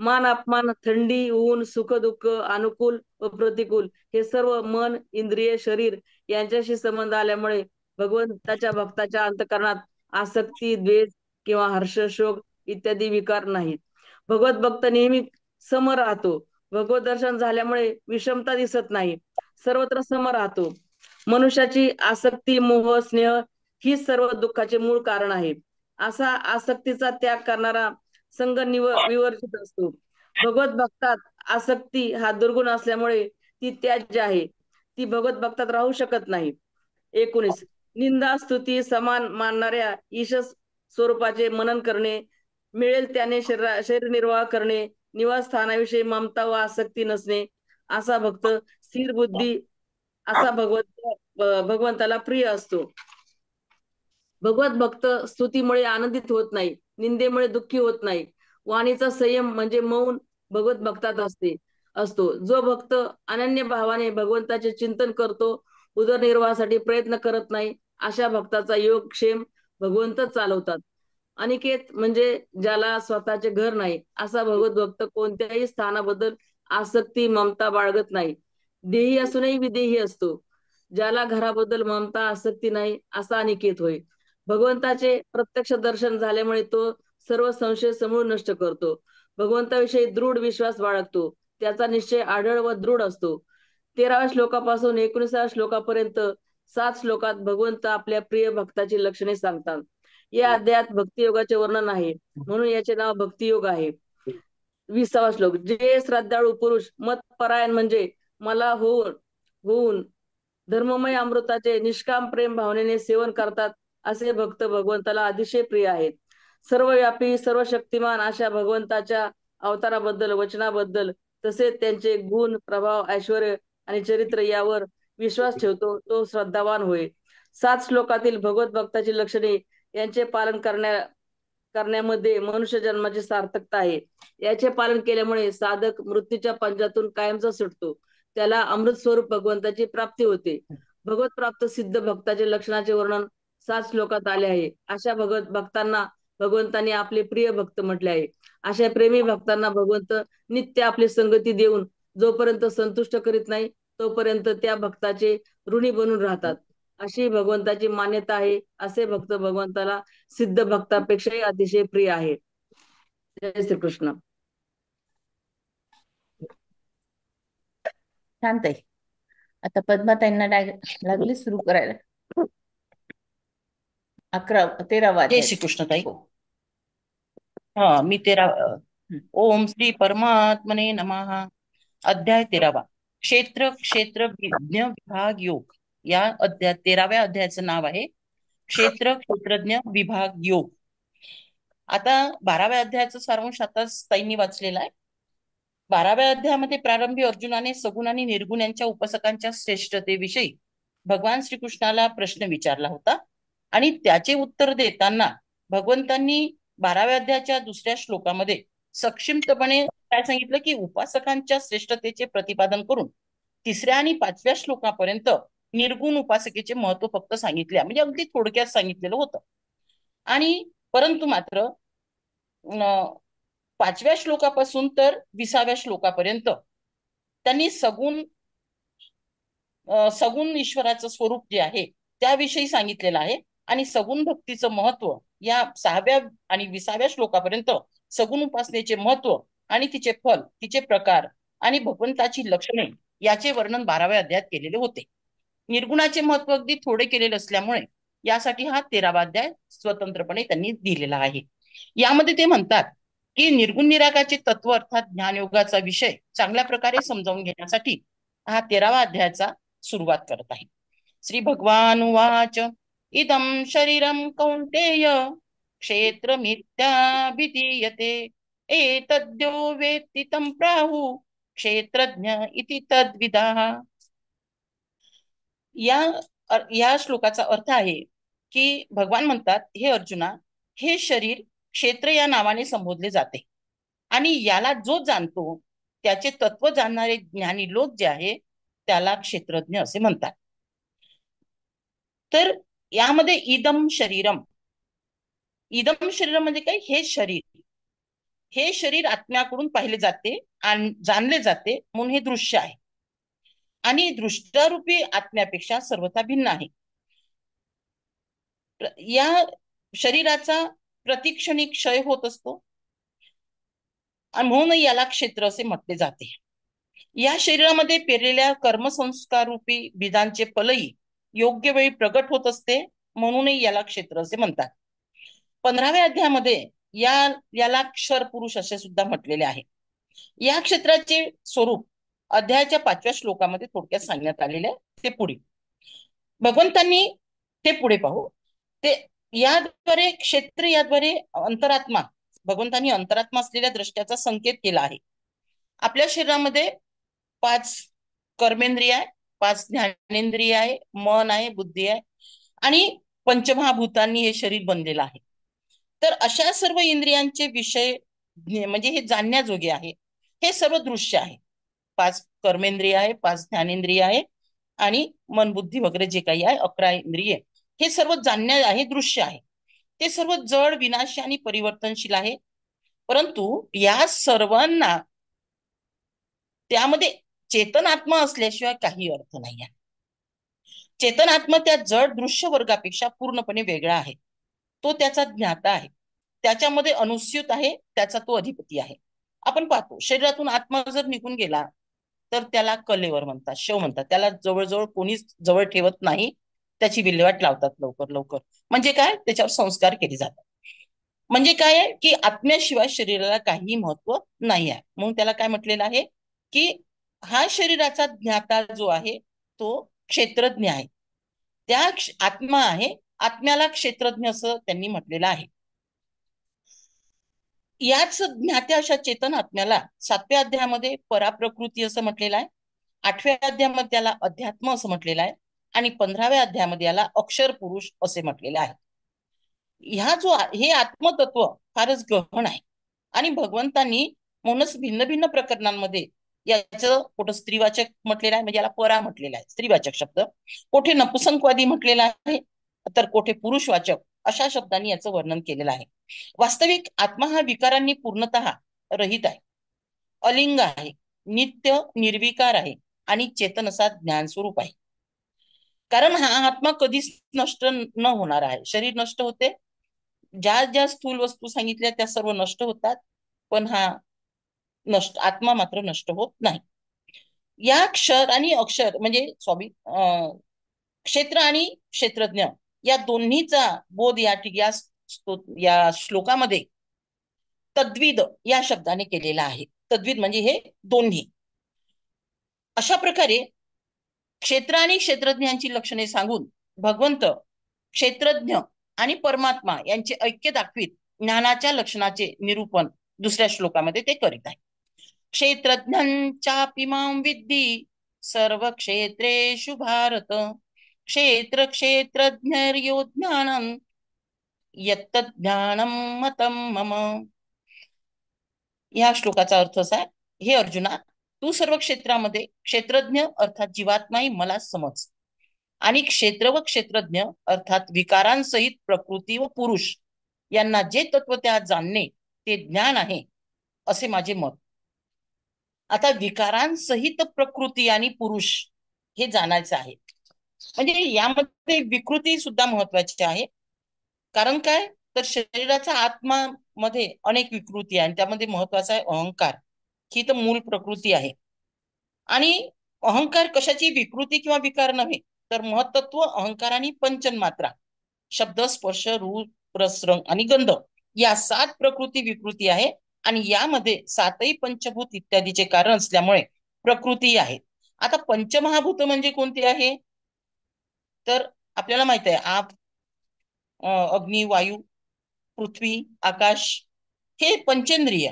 मान अपमान, थंडी, ऊन, सुख दुःख, अनुकूल व प्रतिकूल हे सर्व मन, इंद्रिय, शरीर यांच्याशी संबंध आल्यामुळे भगवंताच्या भक्ताच्या अंतःकरणात आसक्ती, द्वेष किंवा हर्ष, शोक इत्यादी विकार नाहीत. भगवत भक्त नेहमी सम राहतो. भगवत दर्शन झाल्यामुळे विषमता दिसत नाही, सर्वत्र सम राहतो. मनुष्याची आसक्ती, मोह, स्नेह ही सर्व दुःखाचे मूळ कारण आहे. असा आसक्तीचा त्याग करणारा संग विवर्जित असतो. भगवत भक्तात आसक्ती हा दुर्गुण असल्यामुळे ती त्याज्य आहे, ती भगवत भक्तात राहू शकत नाही. 19. निंदा स्तुती समान मानणाऱ्या ईश स्वरूपाचे मनन करणे, मिळेल त्याने शरीर निर्वाह करणे, निवासस्थानाविषयी ममता व आसक्ती नसणे, असा भक्त स्थिर बुद्धी असा भगवंताला प्रिय असतो. भगवत भक्त स्तुतीमुळे आनंदित होत नाही, निंदेमुळे दुःखी होत नाही. वाणीचा संयम म्हणजे मौन भगवत भक्तात असतो. जो भक्त अनन्य भावाने भगवंताचे चिंतन करतो, उदरनिर्वाहासाठी प्रयत्न करत नाही, अशा भक्ताचा योग क्षेम भगवंत चालवतात. अनिकेत म्हणजे ज्याला स्वतःचे घर नाही, असा भगवत भक्त कोणत्याही स्थानाबद्दल आसक्ती, ममता बाळगत नाही. देही असूनही विदेही असतो. ज्याला घराबद्दल ममता, आसक्ती नाही, असा अनिकेत होय. भगवंताचे प्रत्यक्ष दर्शन झाल्यामुळे तो सर्व संशय समूळ नष्ट करतो. भगवंताविषयी दृढ विश्वास बाळगतो. त्याचा निश्चय आढळ व दृढ असतो. 13व्या श्लोकापासून 19व्या श्लोकापर्यंत 7 श्लोकात भगवंत आपल्या प्रिय भक्ताची लक्षणे सांगतात. या अध्यायात भक्तियोगाचे वर्णन आहे, म्हणून याचे नाव भक्तियोग आहे. 20वा श्लोक. जे श्रद्धाळू पुरुष मतपरायण म्हणजे मला होऊन धर्ममय अमृताचे निष्काम प्रेम भावनेने सेवन करतात, असे भक्त भगवंताला अतिशय प्रिय आहेत. सर्वव्यापी सर्व शक्तिमान अशा भगवंताच्या अवताराबद्दल, वचनाबद्दल, तसेच त्यांचे गुण, प्रभाव, ऐश्वर्य आणि चरित्र यावर विश्वास ठेवतो, तो श्रद्धावान होय. 7 श्लोकातील भगवत भक्ताची लक्षणे यांचे पालन करण्यामध्ये मनुष्य जन्माची सार्थकता आहे. याचे पालन केल्यामुळे साधक मृत्यूच्या पंजातून कायमचा सुटतो. त्याला अमृत स्वरूप भगवंताची प्राप्ती होते. भगवत प्राप्त सिद्ध भक्ताचे लक्षणाचे वर्णन 7 श्लोकात आले आहे. अशा भगवत भक्तांना भगवंतांनी आपले प्रिय भक्त म्हटले आहे. अशा प्रेमी भक्तांना भगवंत नित्य आपली संगती देऊन जोपर्यंत संतुष्ट करीत नाही तोपर्यंत त्या भक्ताचे ऋणी बनून राहतात, अशी भगवंताची मान्यता आहे. असे भक्त भगवंताला सिद्ध भक्तापेक्षाही अतिशय प्रिय आहे. जय श्रीकृष्ण. शांत आहे. आता पद्माताईंना लागली सुरू करायला. 13वा जय अध्याय. श्रीकृष्ण ताई. हो. मी 13 ओम श्री परमात्मने नमः. अध्याय 13वा, क्षेत्र क्षेत्र विज्ञ विभाग योग. या 13व्या अध्यायाचं नाव आहे क्षेत्र क्षेत्रज्ञ विभाग योग. आता 12व्या अध्यायाचं सारांश आताच ताईंनी वाचलेला आहे. 12व्या अध्यायामध्ये प्रारंभी अर्जुनाने सगुण आणि निर्गुण यांच्या उपासकांच्या श्रेष्ठतेविषयी भगवान श्रीकृष्णाला प्रश्न विचारला होता आणि त्याचे उत्तर देताना भगवंतांनी 12व्या अध्यायाच्या दुसऱ्या श्लोकामध्ये संक्षिप्तपणे काय सांगितलं की उपासकांच्या श्रेष्ठतेचे प्रतिपादन करून 3ऱ्या आणि 5व्या श्लोकापर्यंत निर्गुण उपासकेचे महत्व फक्त सांगितले, म्हणजे अगदी थोडक्यात सांगितलेलं होतं. आणि परंतु मात्र 5व्या श्लोकापासून तर 20व्या श्लोकापर्यंत त्यांनी सगुण ईश्वराचं स्वरूप जे आहे त्याविषयी सांगितलेलं आहे. आणि सगुण भक्तीचं महत्व या 6व्या आणि 20व्या श्लोकापर्यंत सगुण उपासनेचे महत्व आणि तिचे फल, तिचे प्रकार आणि भगवंताची लक्षणे याचे वर्णन 12व्या अध्यायात केलेले होते. निर्गुणाचे महत्व अगदी थोडे केलेले असल्यामुळे यासाठी हा 13वा अध्याय स्वतंत्रपणे त्यांनी दिलेला आहे. यामध्ये ते म्हणतात की निर्गुण निराकाराचे तत्व अर्थात ज्ञानयोगाचा विषय चांगल्या प्रकारे समजावून घेण्यासाठी हा 13वा अध्यायाचा सुरुवात करत आहे. श्री भगवान उवाच इदं शरीरं कौन्तेय क्षेत्रमित्याभिधीयते एतद्यो वेत्ति तं प्राहुः क्षेत्रज्ञ इति तद्विदाः. या श्लोकाचा अर्थ आहे की भगवान म्हणतात, हे अर्जुना, हे शरीर क्षेत्र या नावाने संबोधले जाते आणि याला जो जाणतो त्याचे तत्व जाणणारे ज्ञानी लोक जे आहे त्याला क्षेत्रज्ञ असे म्हणतात. तर यामध्ये इदम शरीरम म्हणजे काय, हे शरीर आत्म्याकडून पाहिले जाते आणि जाणले जाते म्हणून हे दृश्य आहे आणि दृष्टरूपी आत्म्यापेक्षा सर्वथा भिन्न आहे. या शरीराचा प्रतिक्षणी क्षय होत असतो आणि म्हणून याला क्षेत्र असे म्हटले जाते. या शरीरामध्ये पेरलेल्या कर्मसंस्कार रूपी बीजांचे फलही योग्य वेळी प्रगट होत असते म्हणूनही याला क्षेत्र असे म्हणतात. 15व्या अध्यायामध्ये याला क्षर पुरुष असे सुद्धा म्हटलेले आहे. या क्षेत्राचे स्वरूप अध्यायाच्या 5व्या श्लोकामध्ये थोडक्यात सांगण्यात आलेले आहे. ते पुढे भगवंतांनी ते पुढे पाहू. ते याद्वारे क्षेत्र याद्वारे अंतरात्मा, भगवंतांनी अंतरात्मा असलेल्या दृष्ट्याचा संकेत केला आहे. आपल्या शरीरामध्ये 5 कर्मेंद्रिय आहे, 5 ज्ञानेंद्रिय आहे, मन आहे, बुद्धी आहे आणि पंचमहाभूतांनी हे शरीर बनलेलं आहे. तर अशा सर्व इंद्रियांचे विषय म्हणजे हे जाणण्याजोगे आहे. हे सर्व दृश्य आहे. 5 कर्मेंद्रिय आहे, 5 ज्ञानेंद्रिय आहे आणि मन बुद्धी वगैरे जे काही आहे 11 इंद्रिय, हे सर्व जाणण्य आहे, दृश्य आहे. ते सर्व जड, विनाशी आणि परिवर्तनशील आहे. परंतु या सर्वांना त्यामध्ये चेतन आत्मा असल्याशिवाय काही अर्थ नाही आहे. चेतन आत्मा त्या जड दृश्य वर्गापेक्षा पूर्णपणे वेगळा आहे. तो त्याचा ज्ञाता आहे, त्याच्यामध्ये अनुस्यूत आहे, त्याचा तो अधिपती आहे. आपण पाहतो शरीरातून आत्मा जर निघून गेला तर त्याला कलेवर म्हणतात, शव म्हणतात. त्याला जवळजवळ कोणीच जवळ ठेवत नाही, त्याची विल्हेवाट लावतात लवकर लवकर. म्हणजे काय, त्याच्यावर संस्कार केले जातात. म्हणजे काय आहे की आत्म्याशिवाय शरीराला काहीही महत्व नाही आहे. म्हणून त्याला काय म्हटलेलं आहे की हा शरीराचा ज्ञाता जो आहे तो क्षेत्रज्ञ आहे. त्या आत्मा आहे, आत्म्याला क्षेत्रज्ञ असं त्यांनी म्हटलेलं आहे. याच ज्ञात्या अशा चेतन आत्म्याला 7व्या अध्यायामध्ये पराप्रकृती असं म्हटलेलं आहे, 8व्या अध्यायामध्ये त्याला अध्यात्म असं म्हटलेलं आहे आणि 15व्या अध्यायामध्ये याला अक्षर पुरुष असे म्हटलेले आहे. हे आत्मतत्व फारच गहन आहे आणि भगवंतांनी म्हणूनच भिन्न भिन्न प्रकरणांमध्ये याचं कुठं स्त्रीवाचक म्हटलेलं आहे, म्हणजे याला परा म्हटलेला आहे, स्त्रीवाचक शब्द. कुठे नपुसंकवादी म्हटलेला आहे तर कुठे पुरुषवाचक अशा शब्दांनी याचं वर्णन केलेलं आहे. वास्तविक आत्मा हा विकारांनी पूर्णतः रहित आहे, अलिंग आहे, नित्य निर्विकार आहे आणि चेतन असा ज्ञान स्वरूप आहे. कारण हा आत्मा कधीच नष्ट न होणार आहे. शरीर नष्ट होते, ज्या ज्या स्थूल वस्तू सांगितल्या त्या सर्व नष्ट होतात, पण हा नष्ट आत्मा मात्र नष्ट होत नाही. या क्षर आणि अक्षर म्हणजे क्षेत्र आणि क्षेत्रज्ञ या दोन्हीचा बोध या श्लोकामध्ये तद्विद या शब्दाने केलेला आहे. तद्विद म्हणजे हे दोन्ही. अशा प्रकारे क्षेत्र आणि क्षेत्रज्ञांची लक्षणे सांगून भगवंत क्षेत्रज्ञ आणि परमात्मा यांचे ऐक्य दाखवीत ज्ञानाच्या लक्षणाचे निरूपण दुसऱ्या श्लोकामध्ये ते करीत आहे. क्षेत्रज्ञांचापि मां विद्धि सर्व क्षेत्रेषु भारत क्षेत्र क्षेत्रज्ञर्यो ज्ञानं यत्तत् ज्ञानं मतं मम. या श्लोकाचा अर्थ असा आहे, हे अर्जुना, तू सर्व क्षेत्रामध्ये क्षेत्रज्ञ अर्थात जीवात्माही मला समज, आणि क्षेत्र व क्षेत्रज्ञ अर्थात विकारांसहित प्रकृती व पुरुष यांना जे तत्व त्या जाणणे ते ज्ञान आहे असे माझे मत. आता विकारांसहित प्रकृती आणि पुरुष हे जाणायचं आहे. म्हणजे यामध्ये विकृती सुद्धा महत्वाची आहे. कारण काय, तर शरीराचा आत्मा मध्ये अनेक विकृती आहे आणि त्यामध्ये महत्वाचा आहे अहंकार. ही तर मूळ प्रकृती आहे. आणि अहंकार कशाची विकृती किंवा विकार नव्हे, तर महत्त्व अहंकार आणि पंचन मात्रा शब्द स्पर्श रूप रस रंग आणि गंध या 7 प्रकृती विकृती आहे. आणि यामध्ये 7ही पंचभूत इत्यादीचे कारण असल्यामुळे प्रकृती आहे. आता पंचमहाभूत म्हणजे कोणती आहे, तर आपल्याला माहित आहे आप, अग्नी, वायू, पृथ्वी, आकाश हे पंचेंद्रिय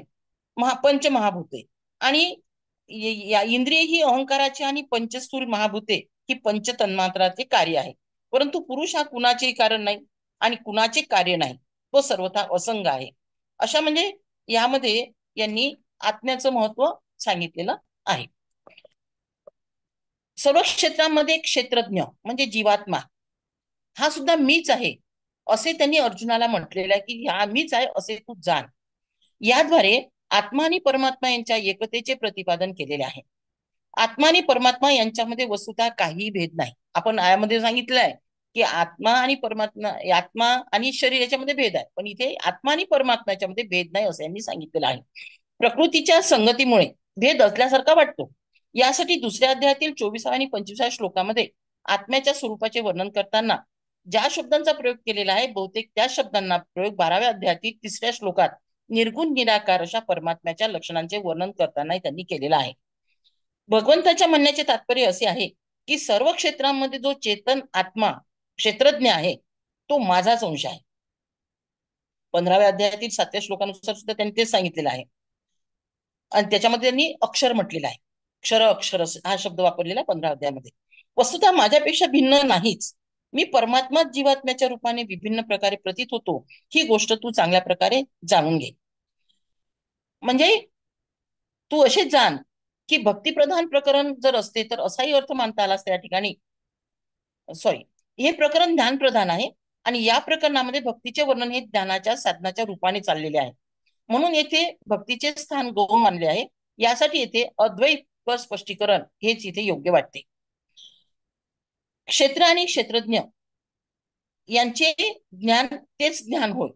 पंचमहाभूते. आणि या इंद्रिय ही अहंकाराची आणि पंचस्थूल महाभूते ही पंचतन्मात्राचे कार्य आहे. परंतु पुरुष हा कुणाचेही कारण नाही आणि कुणाचे कार्य नाही, तो सर्वथा असंग आहे. अशा म्हणजे यामध्ये यांनी आत्म्याचं महत्व सांगितलेलं आहे. सर्व क्षेत्रांमध्ये क्षेत्रज्ञ म्हणजे जीवात्मा हा सुद्धा मीच आहे असे त्यांनी अर्जुनाला म्हटलेलं आहे, की हा मीच आहे असे तू जाण. याद्वारे आत्मा आणि परमात्मा यांच्या एकतेचे प्रतिपादन केलेले आहे. आत्मा आणि परमात्मा यांच्यामध्ये वस्तुतः काहीही भेद नाही. आपण यामध्ये सांगितलं आहे की आत्मा आणि परमात्मा, आत्मा आणि शरीर याच्यामध्ये भेद आहे, पण इथे आत्मा आणि परमात्मा याच्यामध्ये भेद नाही असं यांनी सांगितलेलं आहे. प्रकृतीच्या संगतीमुळे भेद असल्यासारखा वाटतो. यासाठी दुसऱ्या अध्यायातील 24 आणि 25 श्लोकामध्ये आत्म्याच्या स्वरूपाचे वर्णन करताना ज्या शब्दांचा प्रयोग केलेला आहे, बहुतेक त्या शब्दांना प्रयोग 12व्या अध्यायातील 3ऱ्या श्लोकात निर्गुण निराकार अशा परमात्म्याच्या लक्षणांचे वर्णन करताना त्यांनी केलेला आहे. भगवंताच्या म्हणण्याचे तात्पर्य असे आहे की सर्व क्षेत्रांमध्ये जो चेतन आत्मा क्षेत्रज्ञ आहे तो माझाच अंश आहे. 15व्या अध्यायातील 7व्या श्लोकानुसार सुद्धा त्यांनी तेच सांगितलेलं आहे. आणि त्याच्यामध्ये त्यांनी अक्षर म्हटलेला आहे. क्षर अक्षर हा शब्द वापरलेला आहे 15व्या अध्यायामध्ये. वस्तुतः माझ्यापेक्षा भिन्न नाहीच. मी परमात्मा जीवात्म्याच्या रूपाने विभिन्न प्रकारे प्रतीत होतो, ही गोष्ट तू चांगल्या प्रकारे जाणून घे. म्हणजे तू असे जाण की भक्तिप्रधान प्रकरण जर असते तर असाही अर्थ मानता आला त्या ठिकाणी. हे प्रकरण ज्ञान प्रधान आहे आणि या प्रकरणामध्ये भक्तीचे वर्णन हे ज्ञानाच्या साधनाच्या रूपाने चाललेले आहे. म्हणून येथे भक्तीचे स्थान गौण मानले आहे. यासाठी येथे अद्वैत स्पष्टीकरण हेच इथे योग्य वाटते. क्षेत्र आणि क्षेत्रज्ञ यांचे ज्ञान तेच ज्ञान होय.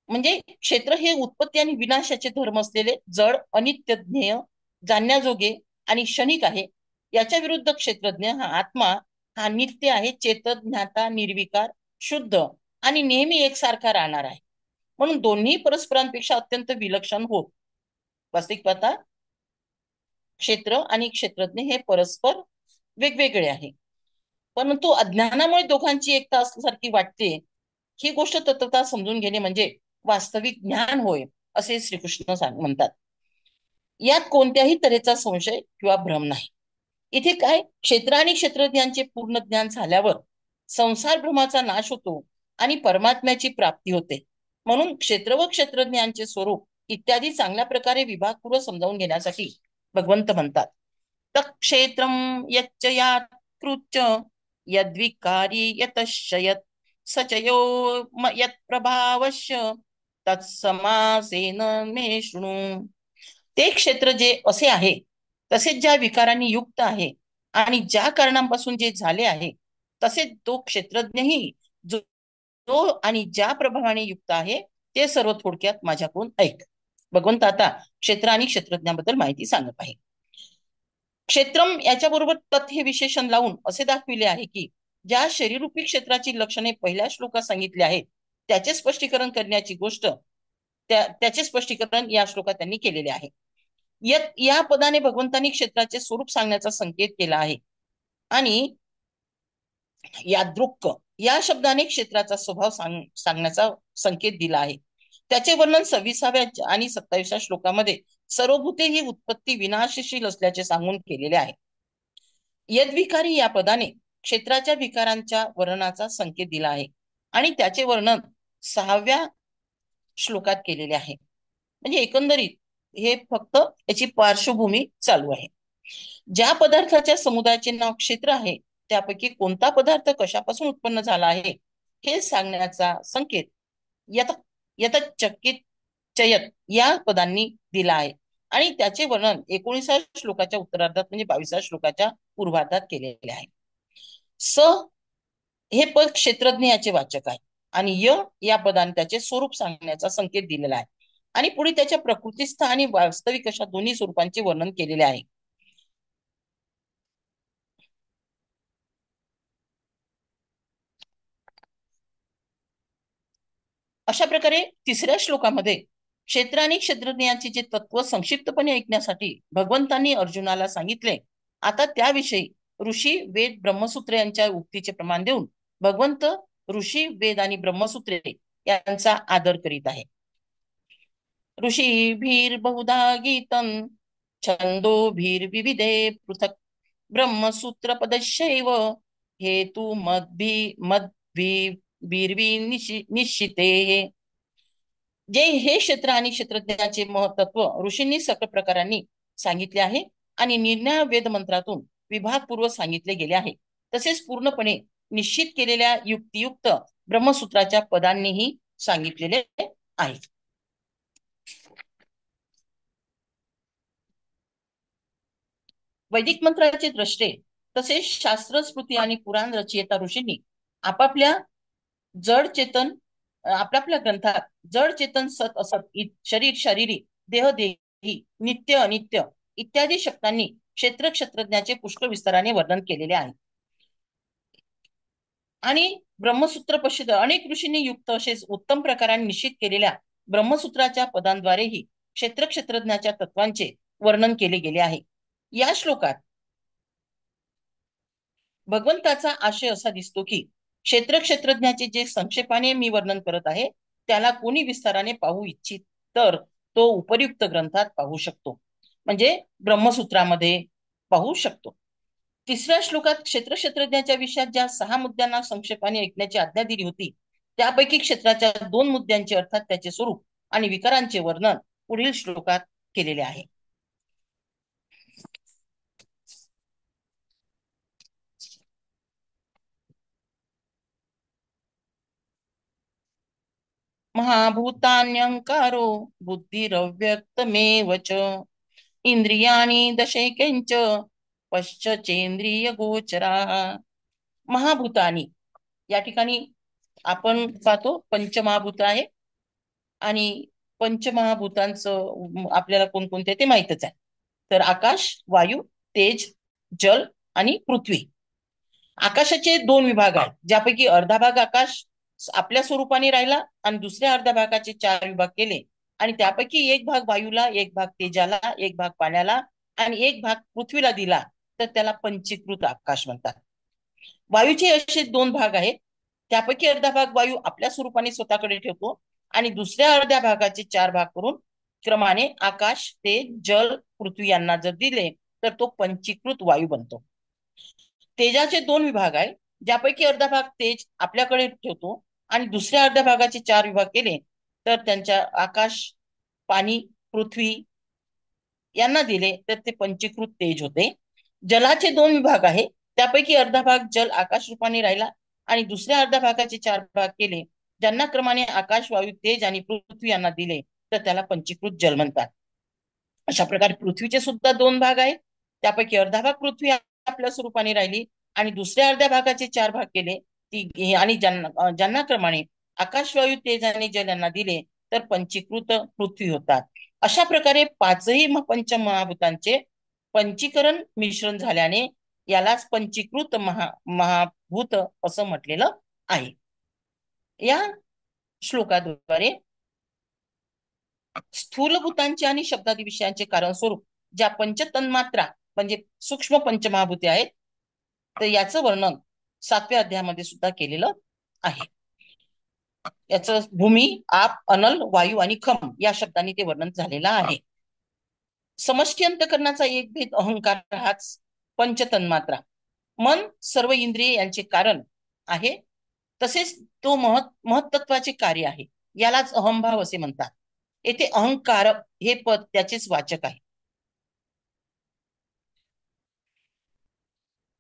म्हणजे क्षेत्र हे उत्पत्ती आणि विनाशाचे धर्म असलेले जड अनित्य ज्ञेय जाणण्याजोगे आणि क्षणिक आहे. याच्या विरुद्ध क्षेत्रज्ञ हा आत्मा हा नित्य आहे, चेतन, ज्ञाता, निर्विकार, शुद्ध आणि नेहमी एकसारखा राहणार आहे. म्हणून दोन्ही परस्परांपेक्षा अत्यंत विलक्षण होत. वास्तविक पाहता क्षेत्र आणि क्षेत्रज्ञ हे परस्पर वेगवेगळे आहे, परंतु अज्ञानामुळे दोघांची एकता असल्यासारखी वाटते. ही गोष्ट तत्वतः समजून घेणे म्हणजे वास्तविक ज्ञान होय असे श्रीकृष्ण म्हणतात. यात कोणत्याही तऱ्हेचा संशय किंवा भ्रम नाही. इथे काय, क्षेत्र आणि क्षेत्रज्ञांचे पूर्ण ज्ञान झाल्यावर संसार भ्रमाचा नाश होतो आणि परमात्म्याची प्राप्ती होते. म्हणून क्षेत्र व क्षेत्रज्ञांचे स्वरूप इत्यादी चांगल्या प्रकारे विभागपूर्वक समजावून घेण्यासाठी भगवंत म्हणतात, तत्क्षेत्रम यच्च यात् कृच्च यद्विकारी यतश्चयत सचयो यत् प्रभावश्य तत्समासेन मे शृणु. ते क्षेत्र जे असे आहे तसेच ज्या विकारांनी युक्त आहे आणि ज्या कारणांपासून जे झाले आहे तसेच तो क्षेत्रज्ञही जो जो आणि ज्या प्रभावाने युक्त आहे ते सर्व थोडक्यात माझ्याकडून ऐक. भगवंत आता क्षेत्र आणि क्षेत्रज्ञाबद्दल माहिती सांगत आहे. क्षेत्रम याच्याबरोबर तत् हे विशेषण लावून असे दाखविले आहे की ज्या शरीरूपी क्षेत्राची लक्षणे पहिल्या श्लोकात सांगितली आहेत त्याचे स्पष्टीकरण करण्याची गोष्ट त्याचे स्पष्टीकरण या श्लोकात त्यांनी केलेले आहे. या पदाने भगवंतांनी क्षेत्राचे स्वरूप सांगण्याचा संकेत केला आहे आणि यादृक्क या शब्दाने क्षेत्राचा स्वभाव सांगण्याचा संकेत दिला आहे. त्याचे वर्णन 26व्या आणि 27व्या श्लोकामध्ये सर्व भूते ही उत्पत्ती विनाशशील असल्याचे सांगून केलेले आहे. यद्विकारी या पदाने क्षेत्राच्या विकारांच्या वर्णनाचा संकेत दिला आहे आणि त्याचे वर्णन 6व्या श्लोकात केलेले आहे. म्हणजे एकंदरीत हे फक्त याची पार्श्वभूमी चालू आहे. ज्या पदार्थाच्या समुदायाचे नाव क्षेत्र आहे त्यापैकी कोणता पदार्थ कशापासून उत्पन्न झाला आहे हे सांगण्याचा संकेत यतचकित चयत या पदांनी दिला आहे आणि त्याचे वर्णन 19व्या श्लोकाच्या उत्तरार्धात म्हणजे 22व्या श्लोकाच्या पूर्वार्धात केलेले आहे. स हे पद क्षेत्रज्ञ याचे वाचक आहे आणि या पदाने त्याचे स्वरूप सांगण्याचा संकेत दिलेला आहे आणि पुढे त्याच्या प्रकृतीस्थ आणि वास्तविक अशा दोन्ही स्वरूपांचे वर्णन केलेले आहे. अशा प्रकारे 3ऱ्या श्लोकामध्ये क्षेत्र आणि क्षेत्रज्ञाचे जे तत्व संक्षिप्तपणे ऐकण्यासाठी भगवंतांनी अर्जुनाला सांगितले. आता त्याविषयी ऋषी वेद ब्रह्मसूत्र यांच्या उक्तीचे प्रमाण देऊन भगवंत ऋषी वेद आणि ब्रह्मसूत्रे यांचा आदर करीत आहे. ऋषीभिर बहुधा गीतं छंदोभिर्विविधे पृथक् ब्रह्मसूत्र पदशैव हेतु मद्भिर्वी निश्चिते. जे हे क्षेत्र आणि क्षेत्रज्ञाचे महत्त्व ऋषींनी सकल प्रकारांनी सांगितले आहे आणि निर्णय वेद मंत्रातून विभागपूर्वक सांगितले गेले आहे. तसेच पूर्णपणे निश्चित केलेल्या युक्तियुक्त ब्रह्मसूत्राच्या पदांनीही सांगितलेले आहे. वैदिक मंत्राचे द्रष्टे तसेच शास्त्र स्मृती आणि पुराण रचयिता ऋषींनी आपापल्या जड चेतन आपल्या ग्रंथात जड चेतन सत असत शरीर शरीरी देह देही नित्य अनित्य इत्यादी शब्दांनी क्षेत्र क्षेत्रज्ञाचे पुष्कळ विस्ताराने वर्णन केलेले आहे आणि ब्रह्मसूत्र पश्चित अनेक ऋषींनी युक्त असेच उत्तम प्रकाराने निश्चित केलेल्या ब्रह्मसूत्राच्या पदांद्वारेही क्षेत्र क्षेत्रज्ञाच्या तत्वांचे वर्णन केले गेले आहे. या श्लोकात भगवंताचा आशय असा दिसतो की क्षेत्र क्षेत्रज्ञाचे जे संक्षेपाने मी वर्णन करत आहे त्याला कोणी विस्ताराने पाहू इच्छित तर तो उपयुक्त ग्रंथात पाहू शकतो म्हणजे ब्रह्मसूत्रामध्ये पाहू शकतो. 3ऱ्या श्लोकात क्षेत्र क्षेत्रज्ञाच्या विषयात ज्या 6 मुद्द्यांना संक्षेपाने ऐकण्याची आज्ञा दिली होती त्यापैकी क्षेत्राच्या 2 मुद्द्यांचे अर्थात त्याचे स्वरूप आणि विकारांचे वर्णन पुढील श्लोकात केलेले आहे. महाभूतान्यंकारो बुद्धिरव्यक्तमेव च इंद्रियाणी दशैकंच पश्चेंद्रिय गोचरा. महाभूतानी या ठिकाणी आपण पाहतो पंचमहाभूत आहे आणि पंचमहाभूतांचं आपल्याला कोणकोणते ते माहितच आहे. तर आकाश वायू तेज जल आणि पृथ्वी. आकाशाचे 2 विभाग आहेत ज्यापैकी अर्धा भाग आकाश आपल्या स्वरूपाने राहिला आणि दुसऱ्या अर्ध्या भागाचे 4 विभाग केले आणि त्यापैकी एक भाग वायूला एक भाग तेजाला एक भाग पाण्याला आणि एक भाग पृथ्वीला दिला तर त्याला पंचीकृत आकाश म्हणतात. वायूचे असे 2 भाग आहेत त्यापैकी अर्धा भाग वायू आपल्या स्वरूपाने स्वतःकडे ठेवतो आणि दुसऱ्या अर्ध्या भागाचे 4 भाग करून क्रमाने आकाश तेज जल पृथ्वी यांना जर दिले तर तो पंचीकृत वायू बनतो. तेजाचे 2 विभाग आहे ज्यापैकी अर्धा भाग तेज आपल्याकडे ठेवतो आणि दुसऱ्या अर्ध्या भागाचे 4 विभाग केले तर त्यांच्या आकाश पाणी पृथ्वी यांना दिले तर ते पंचीकृत तेज होते. जलाचे 2 विभाग आहे त्यापैकी अर्धा भाग जल आकाश रूपाने राहिला आणि दुसऱ्या अर्ध्या भागाचे 4 भाग केले ज्यांना क्रमाने आकाश वायू तेज आणि पृथ्वी यांना दिले तर त्याला पंचीकृत जल म्हणतात. अशा प्रकारे पृथ्वीचे सुद्धा दोन भाग आहेत. त्यापैकी अर्धा भाग पृथ्वी आपल्या स्वरूपाने राहिली आणि दुसऱ्या अर्ध्या भागाचे चार भाग केले. आणि ज्यांना क्रमाने आकाश, वायू, तेज आणि जल यांना दिले तर पंचीकृत पृथ्वी होतात. अशा प्रकारे पाचही पंचमहाभूतांचे पंचीकरण मिश्रण झाल्याने यालाच पंचीकृत महाभूत असं म्हटलेलं आहे. या श्लोकाद्वारे स्थूलभूतांचे आणि शब्दादी विषयांचे कारण स्वरूप ज्या पंचतन्मात्रा म्हणजे सूक्ष्म पंचमहाभूते आहेत, तर याचं वर्णन 7व्या अध्यायामध्ये सुद्धा केलेलं आहे. याचं भूमी, आप, अनल, वायू आणि खम या शब्दांनी ते वर्णन झालेलं आहे. समष्टी अंतःकरणाचा एक भेद अहंकार हाच पंचतन्मात्रा. मन, सर्व इंद्रिये यांचे कारण आहे, तसेच तो महत्त्वाचे कार्य आहे. यालाच अहंभाव असे म्हणतात. येथे अहंकार हे पद त्याचेच वाचक आहे.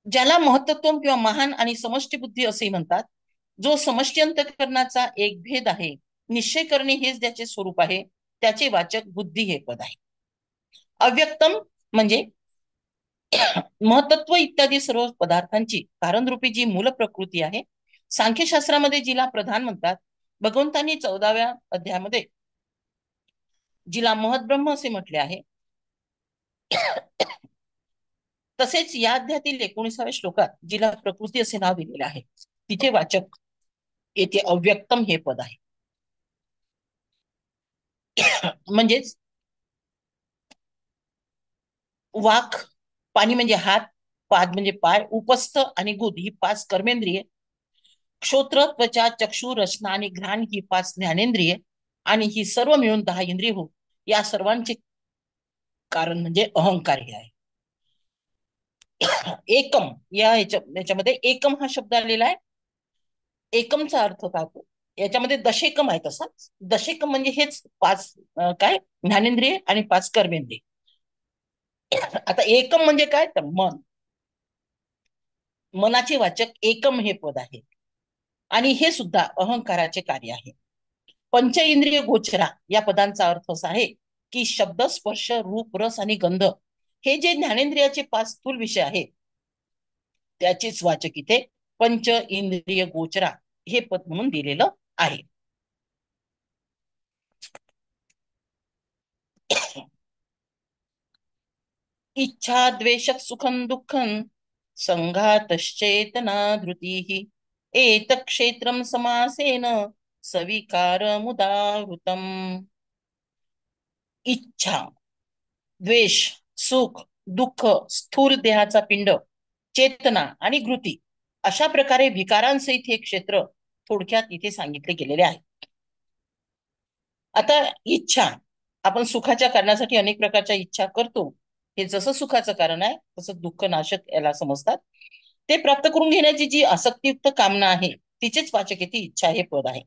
ज्याला महत्त्वत्व किंवा महान आणि समष्टी बुद्धी असे म्हणतात. जो समष्टी अंतःकरणाचा एक भेद आहे, निश्चय करणे हेच त्याचे स्वरूप आहे, त्याचे वाचक बुद्धी हे पद आहे. अव्यक्तम म्हणजे महत्त्व इत्यादी सर्व पदार्थांची कारणरूपी जी मूल प्रकृती आहे, सांख्यशास्त्रामध्ये जिला प्रधान म्हणतात, भगवंतांनी 14व्या अध्यायामध्ये जिला महद्ब्रह्म असे म्हटले आहे, तसेच या अध्यायातील 19व्या श्लोकात जिला प्रकृती असे नाव दिलेले आहे, तिथे वाचक येथे अव्यक्तम हे पद आहे. म्हणजेच वाक, पाणी म्हणजे हात, पाद म्हणजे पाय, उपस्थ आणि गुद ही 5 कर्मेंद्रिये, श्रोत्र, त्वचा, चक्षु, रचना आणि घ्राण ही 5 ज्ञानेंद्रिये आणि ही सर्व मिळून 10 इंद्रिय हो. या सर्वांचे कारण म्हणजे अहंकार हे आहे. एकम याच्यामध्ये एकम हा शब्द आलेला आहे. एकमचा अर्थ काय होतो? याच्यामध्ये दशेकम आहे. तसा दशेकम म्हणजे हेच 5 काय ज्ञानेंद्रिय आणि 5 कर्मेंद्रिय. आता एकम म्हणजे काय? तर मन. मनाचे वाचक एकम हे पद आहे आणि हे सुद्धा अहंकाराचे कार्य आहे. पंच इंद्रिय गोचरा या पदांचा अर्थ असा आहे की शब्द, स्पर्श, रूप, रस आणि गंध हे जे ज्ञानेंद्रियाचे 5 स्थूल विषय आहेत, त्याचेच वाचक इथे पंच इंद्रिय गोचरा हे पद म्हणून दिलेलं आहे. इच्छा, द्वेष, सुखं दुःखं संघातश्चेतना धृतीः एतत् क्षेत्रं समासेन सविकारमुदाहृतम्. इच्छा, द्वेष, सुख, दुःख, स्थूल देहाचा पिंड, चेतना आणि घृती अशा प्रकारे विकारांसहित हे क्षेत्र थोडक्यात इथे सांगितले गेलेले आहे. आता इच्छा, आपण सुखाच्या कारणासाठी अनेक प्रकारच्या इच्छा करतो. हे जसं सुखाचं कारण आहे तसं दुःख नाशक याला समजतात. ते प्राप्त करून घेण्याची जी आसक्तियुक्त कामना आहे, तिचेच वाचक येथे इच्छा हे पद आहे.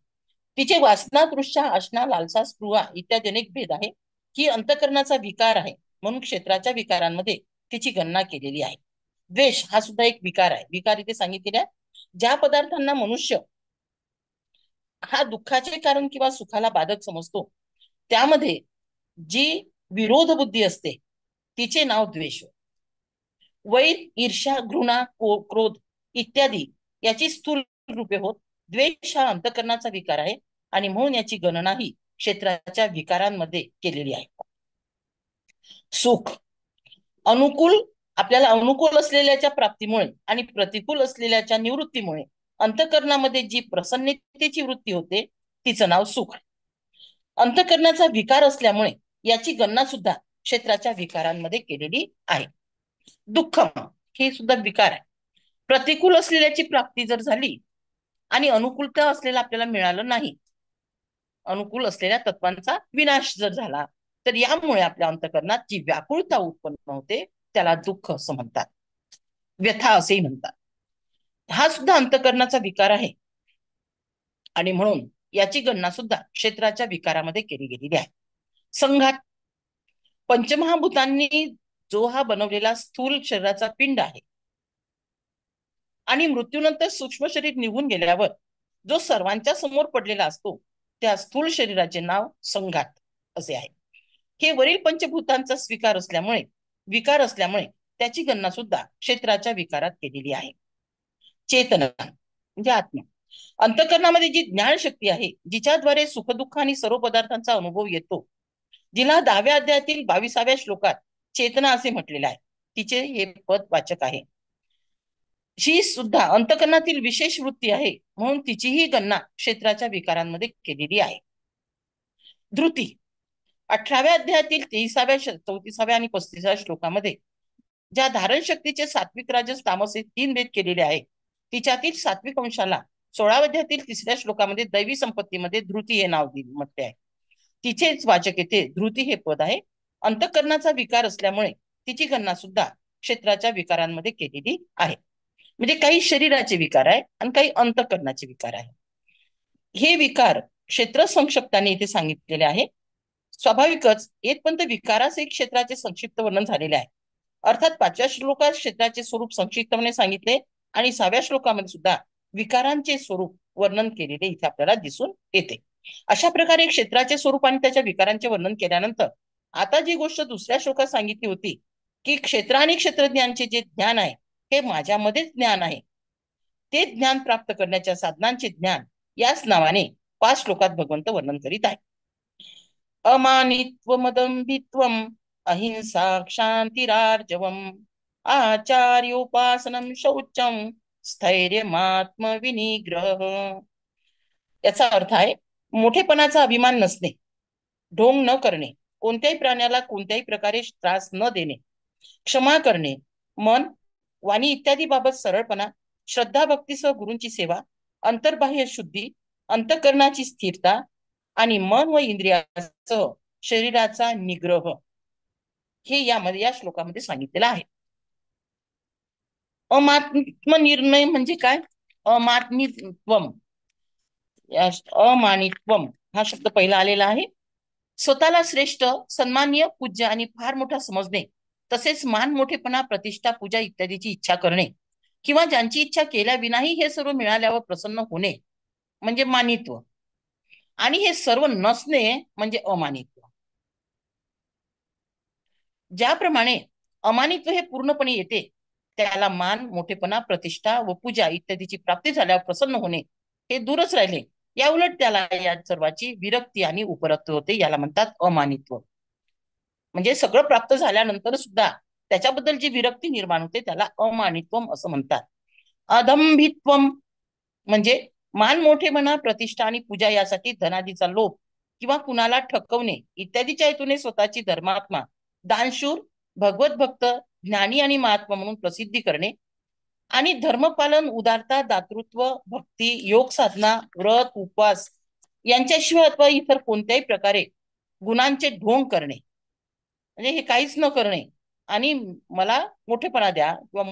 तिचे वासना, तृष्णा, आशना, लालसा, स्पृहा इत्यादी अनेक भेद आहे. ही अंतःकरणाचा विकार आहे, म्हणून क्षेत्राच्या विकारांमध्ये तिची गणना केलेली आहे. द्वेष हा सुद्धा एक विकार आहे. विकार इथे सांगितलेले आहे. ज्या पदार्थांना मनुष्य हा दुःखाचे कारण किंवा सुखाला बाधक समजतो, त्यामध्ये जी विरोध बुद्धी असते तिचे नाव द्वेष. वैर, ईर्ष्या, घृणा, क्रोध इत्यादी याची स्थूल रूपे होत. द्वेष हा अंतःकरणाचा विकार आहे आणि म्हणून याची गणना ही क्षेत्राच्या विकारांमध्ये केलेली आहे. सुख, आपल्याला अनुकूल असलेल्याच्या प्राप्तीमुळे आणि प्रतिकूल असलेल्याच्या निवृत्तीमुळे अंतःकरणामध्ये जी प्रसन्नतेची वृत्ती होते तिचं नाव सुख. अंतःकरणाचा विकार असल्यामुळे याची गणना सुद्धा क्षेत्राच्या विकारांमध्ये केलेली आहे. दुःख हे सुद्धा विकार आहे. प्रतिकूल असलेल्याची प्राप्ती जर झाली आणि अनुकूलता असलेला आपल्याला मिळालं नाही, अनुकूल असलेल्या तत्वांचा विनाश जर झाला, तर यामुळे आपल्या अंतःकरणात जी व्याकुळता उत्पन्न होते त्याला दुःख असं म्हणतात, व्यथा असेही म्हणतात. हा सुद्धा अंतःकरणाचा विकार आहे आणि म्हणून याची गणना सुद्धा क्षेत्राच्या विकारामध्ये केली गेलेली आहे. संघात, पंचमहाभूतांनी जो हा बनवलेला स्थूल शरीराचा पिंड आहे आणि मृत्यूनंतर सूक्ष्म शरीर निघून गेल्यावर जो सर्वांच्या समोर पडलेला असतो त्या स्थूल शरीराचे नाव संघात असे आहे. हे वरील पंचभूतांचा विकार असल्यामुळे त्याची गणना सुद्धा क्षेत्राच्या विकारात केलेली आहे. चेतना म्हणजे आत्मा, अंतःकरणामध्ये जी ज्ञान शक्ती आहे, जिच्याद्वारे सुखदुःख आणि सर्व पदार्थांचा अनुभव येतो, जिला 10व्या अध्यायातील 22व्या श्लोकात चेतना असे म्हटलेले आहे, तिचे हे पद वाचक आहे. ही सुद्धा अंतःकरणातील विशेष वृत्ती आहे, म्हणून तिचीही गणना क्षेत्राच्या विकारांमध्ये केलेली आहे. धृती 18व्या अध्यायातील 23व्या 34व्या आणि 35व्या श्लोकामध्ये ज्या धारण शक्तीचे सात्विक, राजस, तामस हे 3 भेद केलेले आहे, तिच्यातील सात्विक अंशाला 16व्या अध्यायातील 3ऱ्या श्लोकामध्ये दैवी संपत्तीमध्ये धृती हे नाव म्हटले आहे. तिचेच वाचक येथे धृती हे पद आहे. अंतःकरणाचा विकार असल्यामुळे तिची गणना सुद्धा क्षेत्राच्या विकारांमध्ये केलेली आहे. म्हणजे काही शरीराचे विकार आहे आणि काही अंतःकरणाचे विकार आहे. हे विकार क्षेत्र संक्षिप्ताने इथे सांगितलेले आहे. स्वाभाविकच येथपर्यंत विकाराचे क्षेत्राचे संक्षिप्त वर्णन झालेले आहे. अर्थात 5व्या श्लोकात क्षेत्राचे स्वरूप संक्षिप्तपणे सांगितले आणि 6व्या श्लोकामध्ये सुद्धा विकारांचे स्वरूप वर्णन केलेले इथे आपल्याला दिसून येते. अशा प्रकारे क्षेत्राचे स्वरूप आणि त्याच्या विकारांचे वर्णन केल्यानंतर आता जी गोष्ट दुसऱ्या श्लोकात सांगितली होती की क्षेत्र आणि क्षेत्रज्ञानचे जे ज्ञान आहे हे माझ्यामध्येच ज्ञान आहे, ते ज्ञान प्राप्त करण्याच्या साधनांचे ज्ञान याच नावाने 5 श्लोकात भगवंत वर्णन करीत आहे. अमानित्वमदंभित्वम अहिंसा क्षांतिरार्जवम आचार्योपासनम शौचम स्थैर्यमात्मविनिग्रह. याचा अर्थ आहे मोठेपणाचा अभिमान नसणे, ढोंग न करणे, कोणत्याही प्राण्याला कोणत्याही प्रकारे त्रास न देणे, क्षमा करणे, मन, वाणी इत्यादी बाबत सरळपणा, श्रद्धा भक्तीसह गुरूंची सेवा, अंतर्बाह्य शुद्धी, अंतःकरणाची स्थिरता आणि मन व इंद्रियासह शरीराचा निग्रह, हे या श्लोकामध्ये सांगितलेलं आहे. अमात्मनिर्णय म्हणजे काय? अमात्मित्वम, अमानित्वम हा शब्द पहिला आलेला आहे. स्वतःला श्रेष्ठ, सन्मान्य, पूज्य आणि फार मोठा समजणे, तसेच मान, मोठेपणा, प्रतिष्ठा, पूजा इत्यादीची इच्छा करणे किंवा ज्यांची इच्छा केल्या विनाही हे सर्व मिळाल्यावर प्रसन्न होणे म्हणजे मानित्व, आणि हे सर्व नसणे म्हणजे अमानित्व. ज्याप्रमाणे अमानित्व हे पूर्णपणे येते, त्याला मान, मोठेपणा, प्रतिष्ठा व पूजा इत्यादीची प्राप्ती झाल्यावर प्रसन्न होणे हे दूरच राहिले. या उलट त्याला या सर्वाची विरक्ती आणि उपरक्त होते, याला म्हणतात अमानित्व. म्हणजे सगळं प्राप्त झाल्यानंतर सुद्धा त्याच्याबद्दल जी विरक्ती निर्माण होते त्याला अमानित्वम असं म्हणतात. अदंभित्वम म्हणजे मान, मोठेपणा, प्रतिष्ठा आणि पूजा यासाठी धनादीचा लोभ किंवा कुणाला ठकवणे इत्यादीच्या हेतूने स्वतःची धर्मात्मा, दानशूर, भगवत भक्त, ज्ञानी आणि महात्मा म्हणून प्रसिद्धी करणे आणि धर्मपालन, उदारता, दातृत्व, भक्ती, योग साधना, व्रत, उपवास यांच्याशिवाय अथवा इतर कोणत्याही प्रकारे गुणांचे ढोंग करणे, म्हणजे हे काहीच न करणे आणि मला मोठेपणा द्या किंवा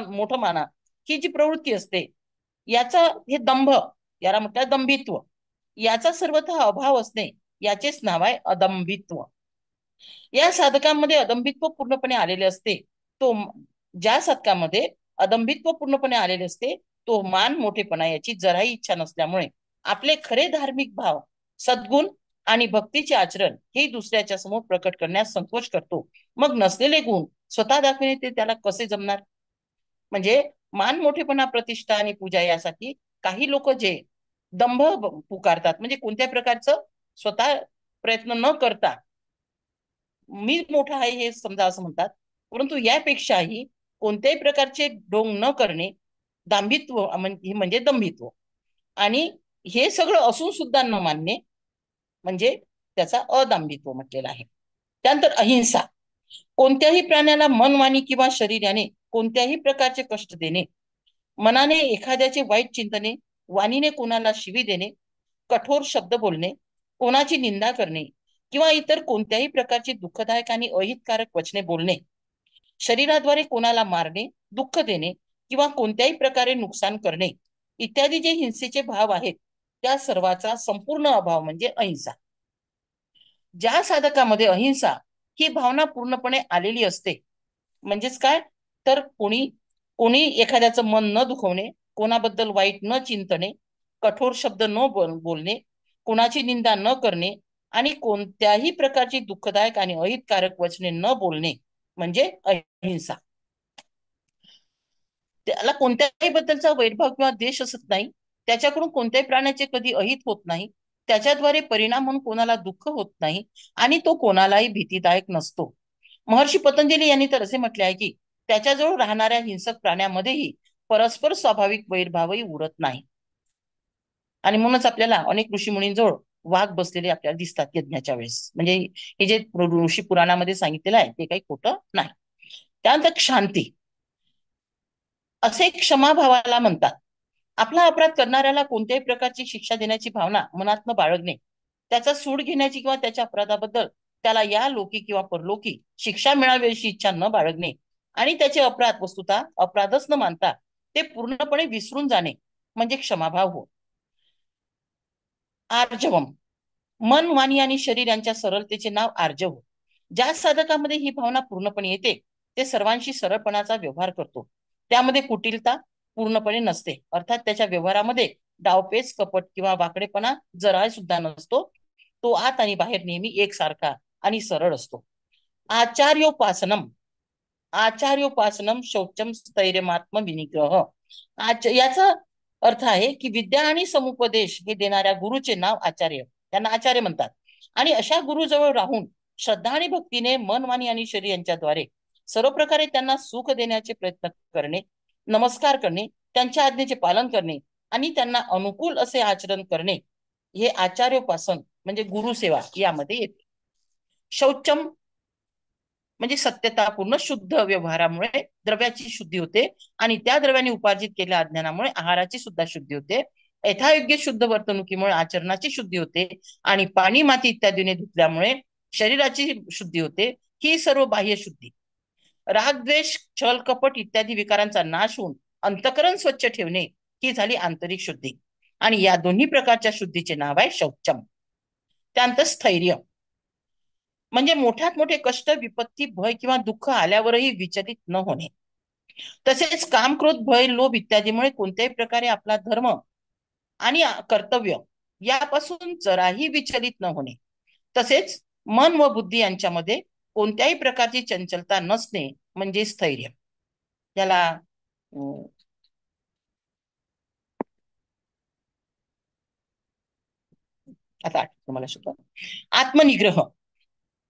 मोठं माना, ही जी प्रवृत्ती असते याचा हे दंभ, याला म्हणतात दंभित्व. याचा सर्वथा अभाव असणे याचेच नाव आहे अदंभित्व. या साधकांमध्ये अदंभित्व पूर्णपणे आलेले असते, तो ज्या साधकामध्ये अदंभित्व पूर्णपणे आलेले असते तो मान, मोठेपणा याची जराही इच्छा नसल्यामुळे आपले खरे धार्मिक भाव, सद्गुण आणि भक्तीचे आचरण हे दुसऱ्याच्या समोर प्रकट करण्यास संकोच करतो. मग नसलेले गुण स्वतः दाखविणे ते त्याला कसे जमणार? म्हणजे मान, मोठेपणा, प्रतिष्ठा आणि पूजा यासाठी काही लोक जे दंभ पुकारतात, म्हणजे कोणत्या प्रकारचं स्वतः प्रयत्न न करता मी मोठा आहे हे समजा असं म्हणतात, परंतु यापेक्षाही कोणत्याही प्रकारचे ढोंग न करणे दांभित्व म्हणजे दंभित्व, आणि हे सगळं असून सुद्धा न मानणे म्हणजे त्याचा अदांभित्व म्हटलेला आहे. त्यानंतर अहिंसा, कोणत्याही प्राण्याला मन, वाणी किंवा शरीर याने कोणत्याही प्रकारचे कष्ट देणे, मनाने एखाद्याचे वाईट चिंतने, वाणीने कोणाला शिवी देणे, कठोर शब्द बोलणे, कोणाची निंदा करणे किंवा इतर कोणत्याही प्रकारची दुःखदायक आणि अहितकारक वचने बोलणे, शरीराद्वारे कोणाला मारणे, दुःख देणे किंवा कोणत्याही प्रकारे नुकसान करणे इत्यादी जे हिंसेचे भाव आहेत त्या सर्वाचा संपूर्ण अभाव म्हणजे अहिंसा. ज्या साधकामध्ये अहिंसा ही भावना पूर्णपणे आलेली असते, म्हणजेच काय तर कोणी एखाद्याचं मन न दुखवणे, कोणाबद्दल वाईट न चिंतणे, कठोर शब्द न बोलणे, कोणाची निंदा न करणे, आणि कोणत्याही प्रकारची दुःखदायक आणि अहितकारक वचने न बोलणे म्हणजे अहिंसा. त्याला कोणत्याही बद्दलचा वैरभाव किंवा द्वेष असत नाही. त्याच्याकडून कोणत्याही प्राण्याचे कधी अहित होत नाही. त्याच्याद्वारे परिणाम म्हणून कोणाला दुःख होत नाही आणि तो कोणालाही भीतीदायक नसतो. महर्षी पतंजली यांनी तर असे म्हटले आहे की त्याच्याजवळ राहणाऱ्या हिंसक प्राण्यामध्येही परस्पर स्वाभाविक वैरभावही उरत नाही. आणि म्हणूनच आपल्याला अनेक ऋषी मुनींजवळ वाघ बसलेले आपल्याला दिसतात यज्ञाच्या वेळेस. म्हणजे हे जे ऋषी पुराणामध्ये सांगितलेलं आहे ते काही खोटं नाही. त्यानंतर शांती, असे क्षमाभावाला म्हणतात. आपला अपराध करणाऱ्याला कोणत्याही प्रकारची शिक्षा देण्याची भावना मनात न बाळगणे, त्याचा सूड घेण्याची किंवा त्याच्या अपराधाबद्दल त्याला या लोकी किंवा परलोकी शिक्षा मिळावी अशी इच्छा न बाळगणे आणि त्याचे अपराध वस्तुतः अपराधच न मानता ते पूर्णपणे विसरून जाणे म्हणजे क्षमाभाव हो. आर्जवम, मन, वाणी आणि शरीर यांच्या सरळतेचे नाव आर्जव. ज्या साधकामध्ये ही भावना पूर्णपणे येते ते सर्वांशी सरळपणाचा व्यवहार करतो. त्यामध्ये कुटिलता पूर्णपणे नसते, अर्थात त्याच्या व्यवहारामध्ये डावपेच, कपट किंवा वाकडेपणा जरा सुद्धा नसतो. तो आत आणि बाहेर नेहमी एकसारखा आणि सरळ असतो. आचार्योपासनम, आचार्योपासनम शौचम स्थैर्यमात्म विनिग्रह. याचा अर्थ आहे की विद्या आणि समुपदेश हे देणाऱ्या गुरुचे नाव आचार्य, त्यांना आचार्य म्हणतात. आणि अशा गुरुजवळ राहून श्रद्धा आणि भक्तीने मन, वाणी आणि शरीर यांच्याद्वारे सर्व प्रकारे त्यांना सुख देण्याचे प्रयत्न करणे, नमस्कार करणे, त्यांच्या आज्ञेचे पालन करणे आणि त्यांना अनुकूल असे आचरण करणे हे आचार्योपासन म्हणजे गुरुसेवा यामध्ये येते. शौचम म्हणजे सत्यतापूर्ण शुद्ध व्यवहारामुळे द्रव्याची शुद्धी होते आणि त्या द्रव्याने उपार्जित केलेल्या अज्ञानामुळे आहाराची सुद्धा शुद्धी होते. यथायोग्य शुद्ध वर्तणुकीमुळे आचरणाची शुद्धी होते आणि पाणी, माती इत्यादीने धुतल्यामुळे शरीराची शुद्धी होते. ही सर्व बाह्य शुद्धी. राग, द्वेष, छल, कपट इत्यादी विकारांचा नाश होऊन अंतःकरण स्वच्छ ठेवणे ही झाली आंतरिक शुद्धी. आणि या दोन्ही प्रकारच्या शुद्धीचे नाव आहे शौचम. त्यानंतर स्थैर्य म्हणजे मोठ्यात मोठे कष्ट, विपत्ती, भय किंवा दुःख आल्यावरही विचलित न होणे. तसेच काम, क्रोध, भय, लोभ इत्यादीमुळे कोणत्याही प्रकारे आपला धर्म आणि कर्तव्य यापासून जराही विचलित न होणे. तसेच मन व बुद्धी यांच्यामध्ये कोणत्याही प्रकारची चंचलता नसणे म्हणजे स्थैर्य. याला आता तुम्हाला शब्द आत्मनिग्रह.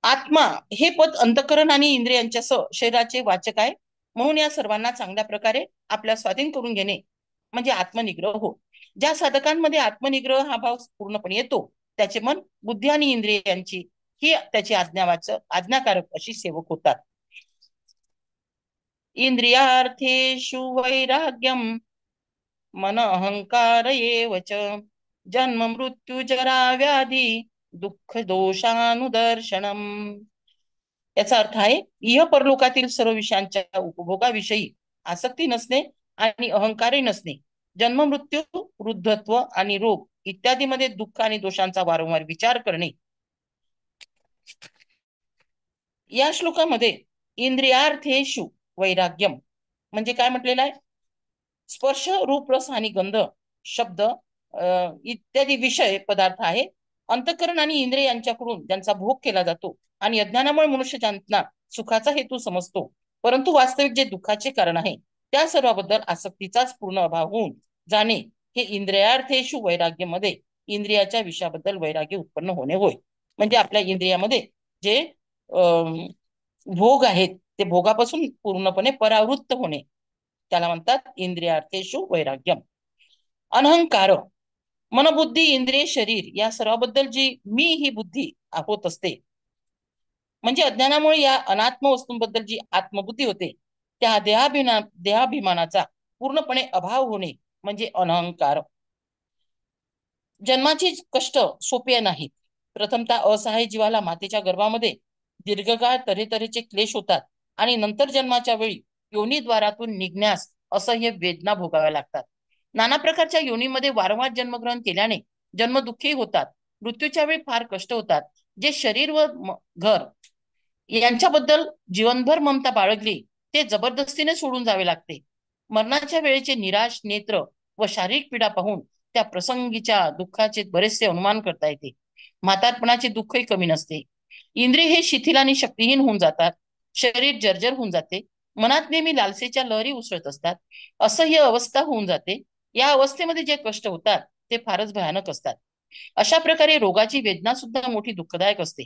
आत्मा हे पद अंतःकरण आणि इंद्रियांच्या शरीराचे वाचक आहे. म्हणून या सर्वांना चांगल्या प्रकारे आपल्या स्वाधीन करून घेणे म्हणजे आत्मनिग्रह हो. ज्या साधकांमध्ये आत्मनिग्रह हा भाव पूर्णपणे येतो त्याचे मन, बुद्धी आणि इंद्रियांची ही त्याची आज्ञाकारक अशी सेवक होतात. इंद्रियार्थेषु वैराग्यम मन अहंकार एव च जन्म मृत्यू जरा व्याधी दुःख दोषानुदर्शनम. याचा अर्थ आहे इह परलोकातील सर्व विषयांच्या उपभोगाविषयी आसक्ती नसणे आणि अहंकारही नसणे, जन्म, मृत्यू, वृद्धत्व आणि रोग इत्यादी मध्ये दुःख आणि दोषांचा वारंवार विचार करणे. या श्लोकामध्ये इंद्रियार्थेषु वैराग्यम म्हणजे काय म्हटलेलं आहे? स्पर्श, रूप, रस आणि गंध शब्द इत्यादी विषय पदार्थ आहे. अंतःकरण आणि इंद्रिय यांच्याकडून ज्यांचा भोग केला जातो आणि अज्ञानामुळे मनुष्य ज्यांना सुखाचा हेतू समजतो परंतु वास्तविक जे दुःखाचे कारण आहे त्या सर्वाबद्दल आसक्तीचाच पूर्ण अभाव होऊन जाणे हे इंद्रियार्थेषु वैराग्य मध्ये इंद्रियाच्या विषयाबद्दल वैराग्य उत्पन्न होणे होय. म्हणजे आपल्या इंद्रियामध्ये जे भोग आहेत ते भोगापासून पूर्णपणे परावृत्त होणे त्याला म्हणतात इंद्रियार्थेषु वैराग्यम. अनहंकार, मनबुद्धी, इंद्रिय, शरीर या सर्वाबद्दल जी मी ही बुद्धी होत असते म्हणजे अज्ञानामुळे या अनात्म वस्तूंबद्दल जी आत्मबुद्धी होते त्या देहाभिमानाचा पूर्णपणे अभाव होणे म्हणजे अनहंकार. जन्माचे कष्ट सोपे नाहीत. प्रथमतः असहाय जीवाला मातेच्या गर्भामध्ये दीर्घकाळ तऱ्हेतऱ्हेचे क्लेश होतात आणि नंतर जन्माच्या वेळी योनीद्वारातून निघण्यास असह्य वेदना भोगाव्या लागतात. नाना प्रकारच्या योनीमध्ये वारंवार जन्मग्रहण केल्याने जन्मदुःखी होतात. मृत्यूच्या वेळी फार कष्ट होतात. जे शरीर व घर यांच्याबद्दल जीवनभर ममता बाळगली ते जबरदस्तीने सोडून जावे लागते. मरणाच्या वेळेचे निराश नेत्र व शारीरिक पीडा पाहून त्या प्रसंगीच्या दुःखाचे बरेचसे अनुमान करता येते. म्हातारपणाचे दुःखही कमी नसते. इंद्रिय हे शिथिल आणि शक्तिहीन होऊन जातात. शरीर जर्जर होऊन जाते. मनात नेहमी लालसेच्या लहरी उसळत असतात. असह्य अवस्था होऊन जाते. या अवस्थेमध्ये जे कष्ट होतात ते फारच भयानक असतात. अशा प्रकारे रोगाची वेदना सुद्धा मोठी दुःखदायक असते.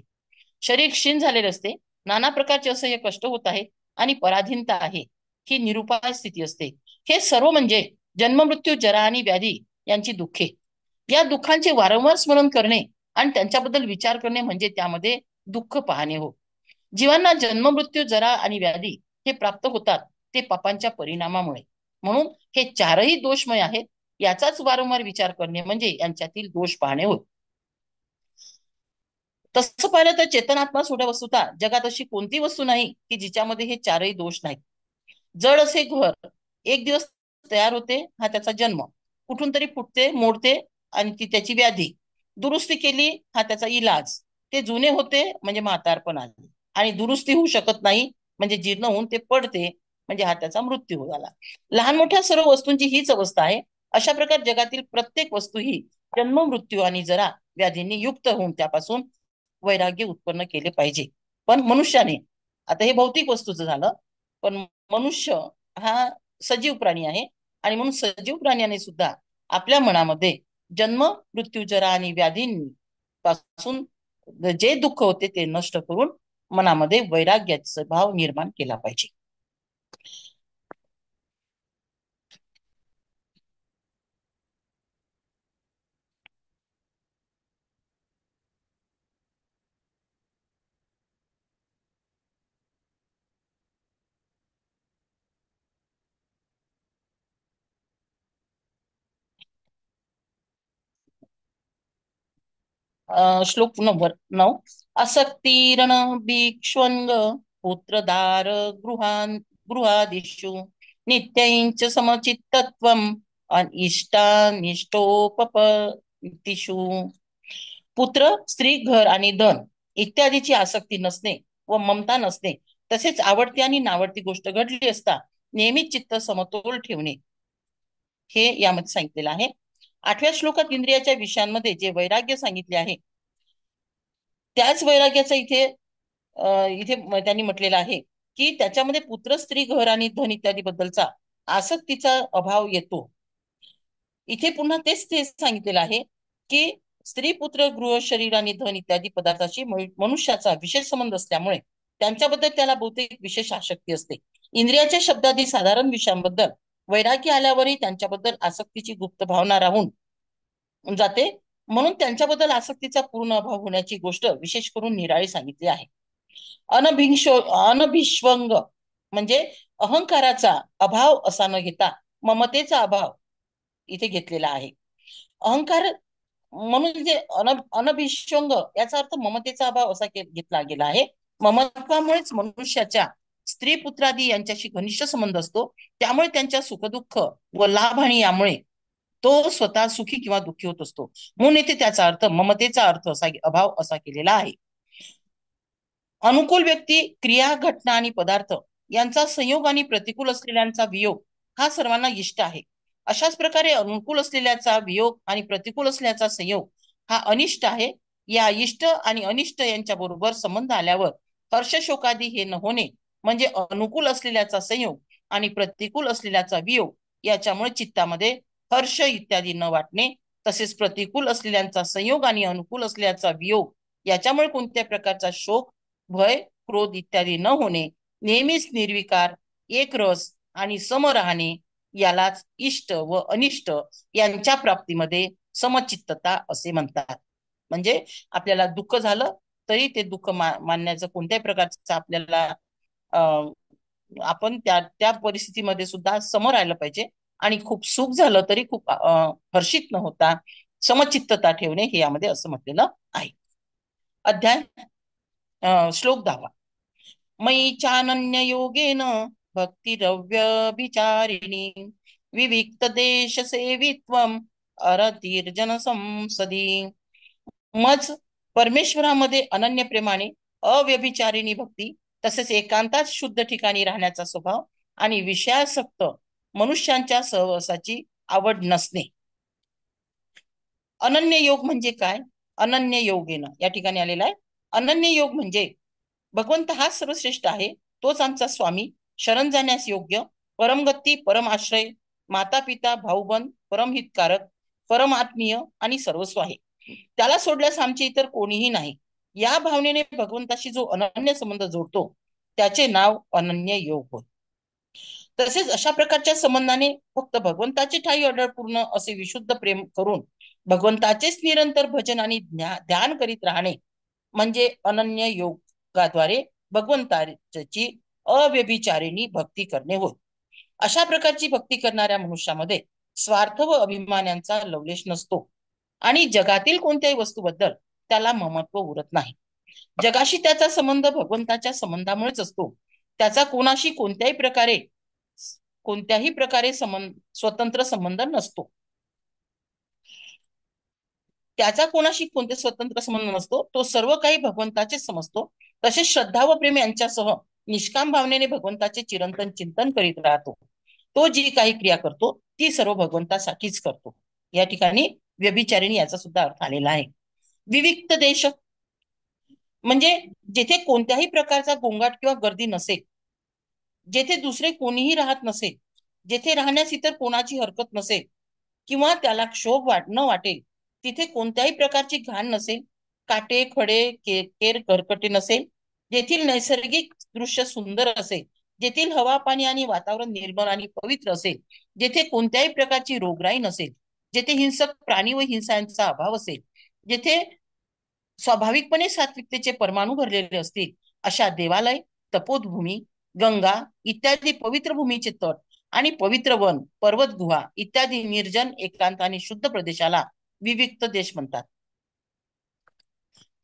शरीर क्षीण झालेले असते. नाना प्रकारचे असह्य कष्ट होत आहे आणि पराधीनता आहे. ही निरुपाय स्थिती असते. हे सर्व म्हणजे जन्म, मृत्यू, जरा आणि व्याधी यांची दुःखे. या दुःखांचे वारंवार स्मरण करणे आणि त्यांच्याबद्दल विचार करणे म्हणजे त्यामध्ये दुःख पाहणे हो. जीवांना जन्म, मृत्यू, जरा आणि व्याधी हे प्राप्त होतात ते पापांच्या परिणामामुळे. म्हणून हे चारही दोषमय आहेत. याचाच वारंवार विचार करणे म्हणजे यांच्यातील दोष पाहणे होय. तसं पाहिलं तर चेतनात्मा सोडा वस्तुता जगात अशी कोणती वस्तू नाही की जिच्यामध्ये हे चारही दोष नाहीत. जड असे घर एक दिवस तयार होते, हा त्याचा जन्म. कुठून तरी फुटते, मोडते आणि ती त्याची व्याधी. दुरुस्ती केली, हा त्याचा इलाज. ते जुने होते म्हणजे म्हातारपण आले आणि दुरुस्ती होऊ शकत नाही म्हणजे जीर्ण होऊन ते पडते म्हणजे हा त्याचा मृत्यू झाला. लहान मोठ्या सर्व वस्तूंची हीच अवस्था आहे. अशा प्रकारे जगातील प्रत्येक वस्तू ही जन्म, मृत्यू आणि जरा व्याधींनी युक्त होऊन त्यापासून वैराग्य उत्पन्न केले पाहिजे. पण मनुष्याने, आता हे भौतिक वस्तूचं झालं, पण मनुष्य हा सजीव प्राणी आहे आणि म्हणून सजीव प्राण्याने सुद्धा आपल्या मनामध्ये जन्म, मृत्यू, जरा आणि व्याधींपासून जे दुःख होते ते नष्ट करून मनामध्ये वैराग्याचा भाव निर्माण केला पाहिजे. श्लोक नंबर 9. असक्तिरण भिक्ष्वंग पुत्रदार गृहादिषु नित्यञ्च समचित्तत्वम् इष्टानिष्टोपपत्तिषु. पुत्र, स्त्री, घर आणि धन इत्यादीची आसक्ती नसणे व ममता नसणे, तसेच आवडती आणि नावडती गोष्ट घडली असता नेहमी चित्त समतोल ठेवणे, हे यामध्ये सांगितलेलं आहे. 8व्या श्लोकात इंद्रियाच्या विषयांमध्ये जे वैराग्य सांगितले आहे त्याच वैराग्याचा इथे त्यांनी म्हटलेलं आहे की त्याच्यामध्ये पुत्र, स्त्री, घर आणि धन इत्यादी बद्दलचा आसक्तीचा अभाव येतो. इथे पुन्हा तेच ते सांगितलेलं आहे की स्त्री, पुत्र, गृह, शरीर आणि धन इत्यादी पदार्थाशी मनुष्याचा विशेष संबंध असल्यामुळे त्यांच्याबद्दल त्याला बहुतेक विशेष आसक्ती असते. इंद्रियाच्या शब्दादी साधारण विषयांबद्दल वैराग्य आल्यावरही त्यांच्याबद्दल आसक्तीची गुप्त भावना राहून जाते. म्हणून त्यांच्याबद्दल आसक्तीचा पूर्ण अभाव होण्याची गोष्ट विशेष करून निराळी सांगितली आहे. अनभिष्वंग म्हणजे अहंकाराचा अभाव असा न घेता ममतेचा अभाव इथे घेतलेला आहे. अहंकार म्हणून जे अनभिष्वंग याचा अर्थ ममतेचा अभाव असा घेतला गेला आहे. ममत्वामुळेच मनुष्याच्या स्त्री, पुत्रादी यांच्याशी घनिष्ठ संबंध असतो. त्यामुळे त्यांच्या सुखदुःख व लाभ आणि यामुळे तो स्वतः सुखी किंवा दुःखी होत असतो. म्हणून येथे त्याचा अर्थ ममतेचा अर्थ असा अभाव असा केलेला आहे. अनुकूल व्यक्ती, क्रिया, घटना आणि पदार्थ यांचा संयोग आणि प्रतिकूल असलेल्यांचा वियोग हा सर्वांना इष्ट आहे. अशाच प्रकारे अनुकूल असलेल्याचा वियोग आणि प्रतिकूल असल्याचा संयोग हा अनिष्ट आहे. या इष्ट आणि अनिष्ट यांच्या बरोबर संबंध आल्यावर हर्ष, शोकादी हे न होणे म्हणजे अनुकूल असलेल्याचा संयोग आणि प्रतिकूल असलेल्याचा वियोग याच्यामुळे चित्तामध्ये हर्ष इत्यादी न वाटणे, तसेच प्रतिकूल असलेल्यांचा संयोग आणि अनुकूल असलेल्याचा वियोग याच्यामुळे कोणत्या प्रकारचा शोक, भय, क्रोध इत्यादी न होणे, नेहमीच निर्विकार, एकरस आणि सम राहणे यालाच इष्ट व अनिष्ट यांच्या प्राप्तीमध्ये समचित्तता असे म्हणतात. म्हणजे आपल्याला दुःख झालं तरी ते दुःख मानण्याचं कोणत्याही प्रकारचं आपल्याला आपण त्या परिस्थितीमध्ये सुद्धा सम राहिलं पाहिजे आणि खूप सुख झालं तरी खूप हर्षित न होता समचित्तता ठेवणे हे यामध्ये असं म्हटलेलं आहे. श्लोक 10. मयि चानन्य योगेन भक्तिरव्यभिचारिणी विविक्त देश सेवित्वम अरतीर्जन संसदी. मज परमेश्वरामध्ये अनन्य प्रेमाने अव्यभिचारिणी भक्ती, तसेच एकांतात शुद्ध ठिकाणी राहण्याचा स्वभाव आणि विषयासक्त मनुष्यांच्या सहवासाची आवड नसणे. अनन्य योग म्हणजे काय अनन्य योगेन या ठिकाणी आलेला आहे. अनन्य योग म्हणजे भगवंत हा सर्वश्रेष्ठ आहे, तोच आमचा स्वामी, शरण जाण्यास योग्य, परमगती, परम आश्रय, माता पिता भाऊबंद, परमहितकारक, परम आत्मीय आणि सर्वस्व आहे. त्याला सोडल्यास आमचे इतर कोणीही नाही. या भावनेने भगवंताशी जो अनन्य संबंध जोडतो त्याचे नाव अनन्य योग होय. तसेच अशा प्रकारच्या संबंधाने फक्त भगवंताचे ठाई अढळ पूर्ण असे विशुद्ध प्रेम करून भगवंताचेच निरंतर भजन आणि ध्यान करीत राहणे म्हणजे अनन्य योगाद्वारे भगवंताची अव्यभिचारिणी भक्ती करणे होय. अशा प्रकारची भक्ती करणाऱ्या मनुष्यामध्ये स्वार्थ व अभिमानांचा लवलेश नसतो आणि जगातील कोणत्याही वस्तूबद्दल त्याला ममत्व उरत नाही. जगाशी त्याचा संबंध भगवंताच्या संबंधामुळेच असतो. त्याचा कोणत्याही प्रकारे स्वतंत्र संबंध नसतो. त्याचा कोणाशी कोणते स्वतंत्र संबंध नसतो. तो सर्व काही भगवंताचे समजतो. तसेच श्रद्धा व प्रेम यांच्यासह निष्काम भावनेने भगवंताचे चिरंतन चिंतन करीत राहतो. तो जी काही क्रिया करतो ती सर्व भगवंतासाठीच करतो. या ठिकाणी व्यभिचारिणी याचा सुद्धा अर्थ आलेला आहे. विविक्त देश म्हणजे जेथे कोणत्याही प्रकारचा गोंगाट किंवा गर्दी नसेल, जेथे दुसरे कोणीही राहत नसेल, जेथे राहण्यास इतर कोणाची हरकत नसेल किंवा त्याला क्षोभ न वाटेल, तिथे कोणत्याही प्रकारची घाण नसेल, काटे खडे केर करकटे नसेल, जेथील नैसर्गिक दृश्य सुंदर असेल, जेथील हवा पाणी आणि वातावरण निर्मळ आणि पवित्र असेल, जेथे कोणत्याही प्रकारची रोगराई नसेल, जेथे हिंसक प्राणी व हिंसांचा अभाव असेल, जेथे स्वाभाविकपणे सात्विकतेचे परमाणू भरलेले असतील, अशा देवालय, तपोभूमी, गंगा इत्यादी पवित्र भूमीचे तट आणि पवित्र वन, पर्वत गुहा इत्यादी निर्जन एकांत आणि शुद्ध प्रदेशाला विविक्त देश म्हणतात.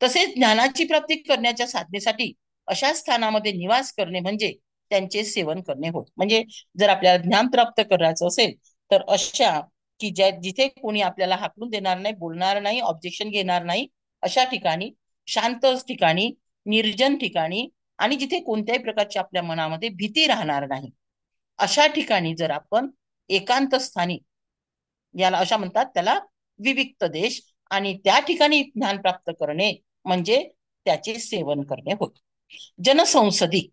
तसेच ज्ञानाची प्राप्ती करण्याच्या साधनेसाठी अशा स्थानामध्ये निवास करणे म्हणजे त्यांचे सेवन करणे होय. म्हणजे जर आपल्याला ज्ञान प्राप्त करायचं असेल तर अशा की जिथे कोणी आपल्याला हाकलून देणार नाही, बोलणार नाही, ऑब्जेक्शन घेणार नाही, अशा ठिकाणी, शांत ठिकाणी, निर्जन ठिकाणी आणि जिथे कोणत्याही प्रकारची आपल्या मनामध्ये भीती राहणार नाही, अशा ठिकाणी जर आपण एकांत स्थानी, याला अशा म्हणतात त्याला विविक्त देश, आणि त्या ठिकाणी ज्ञान प्राप्त करणे म्हणजे त्याचे सेवन करणे होय. जनसंसदी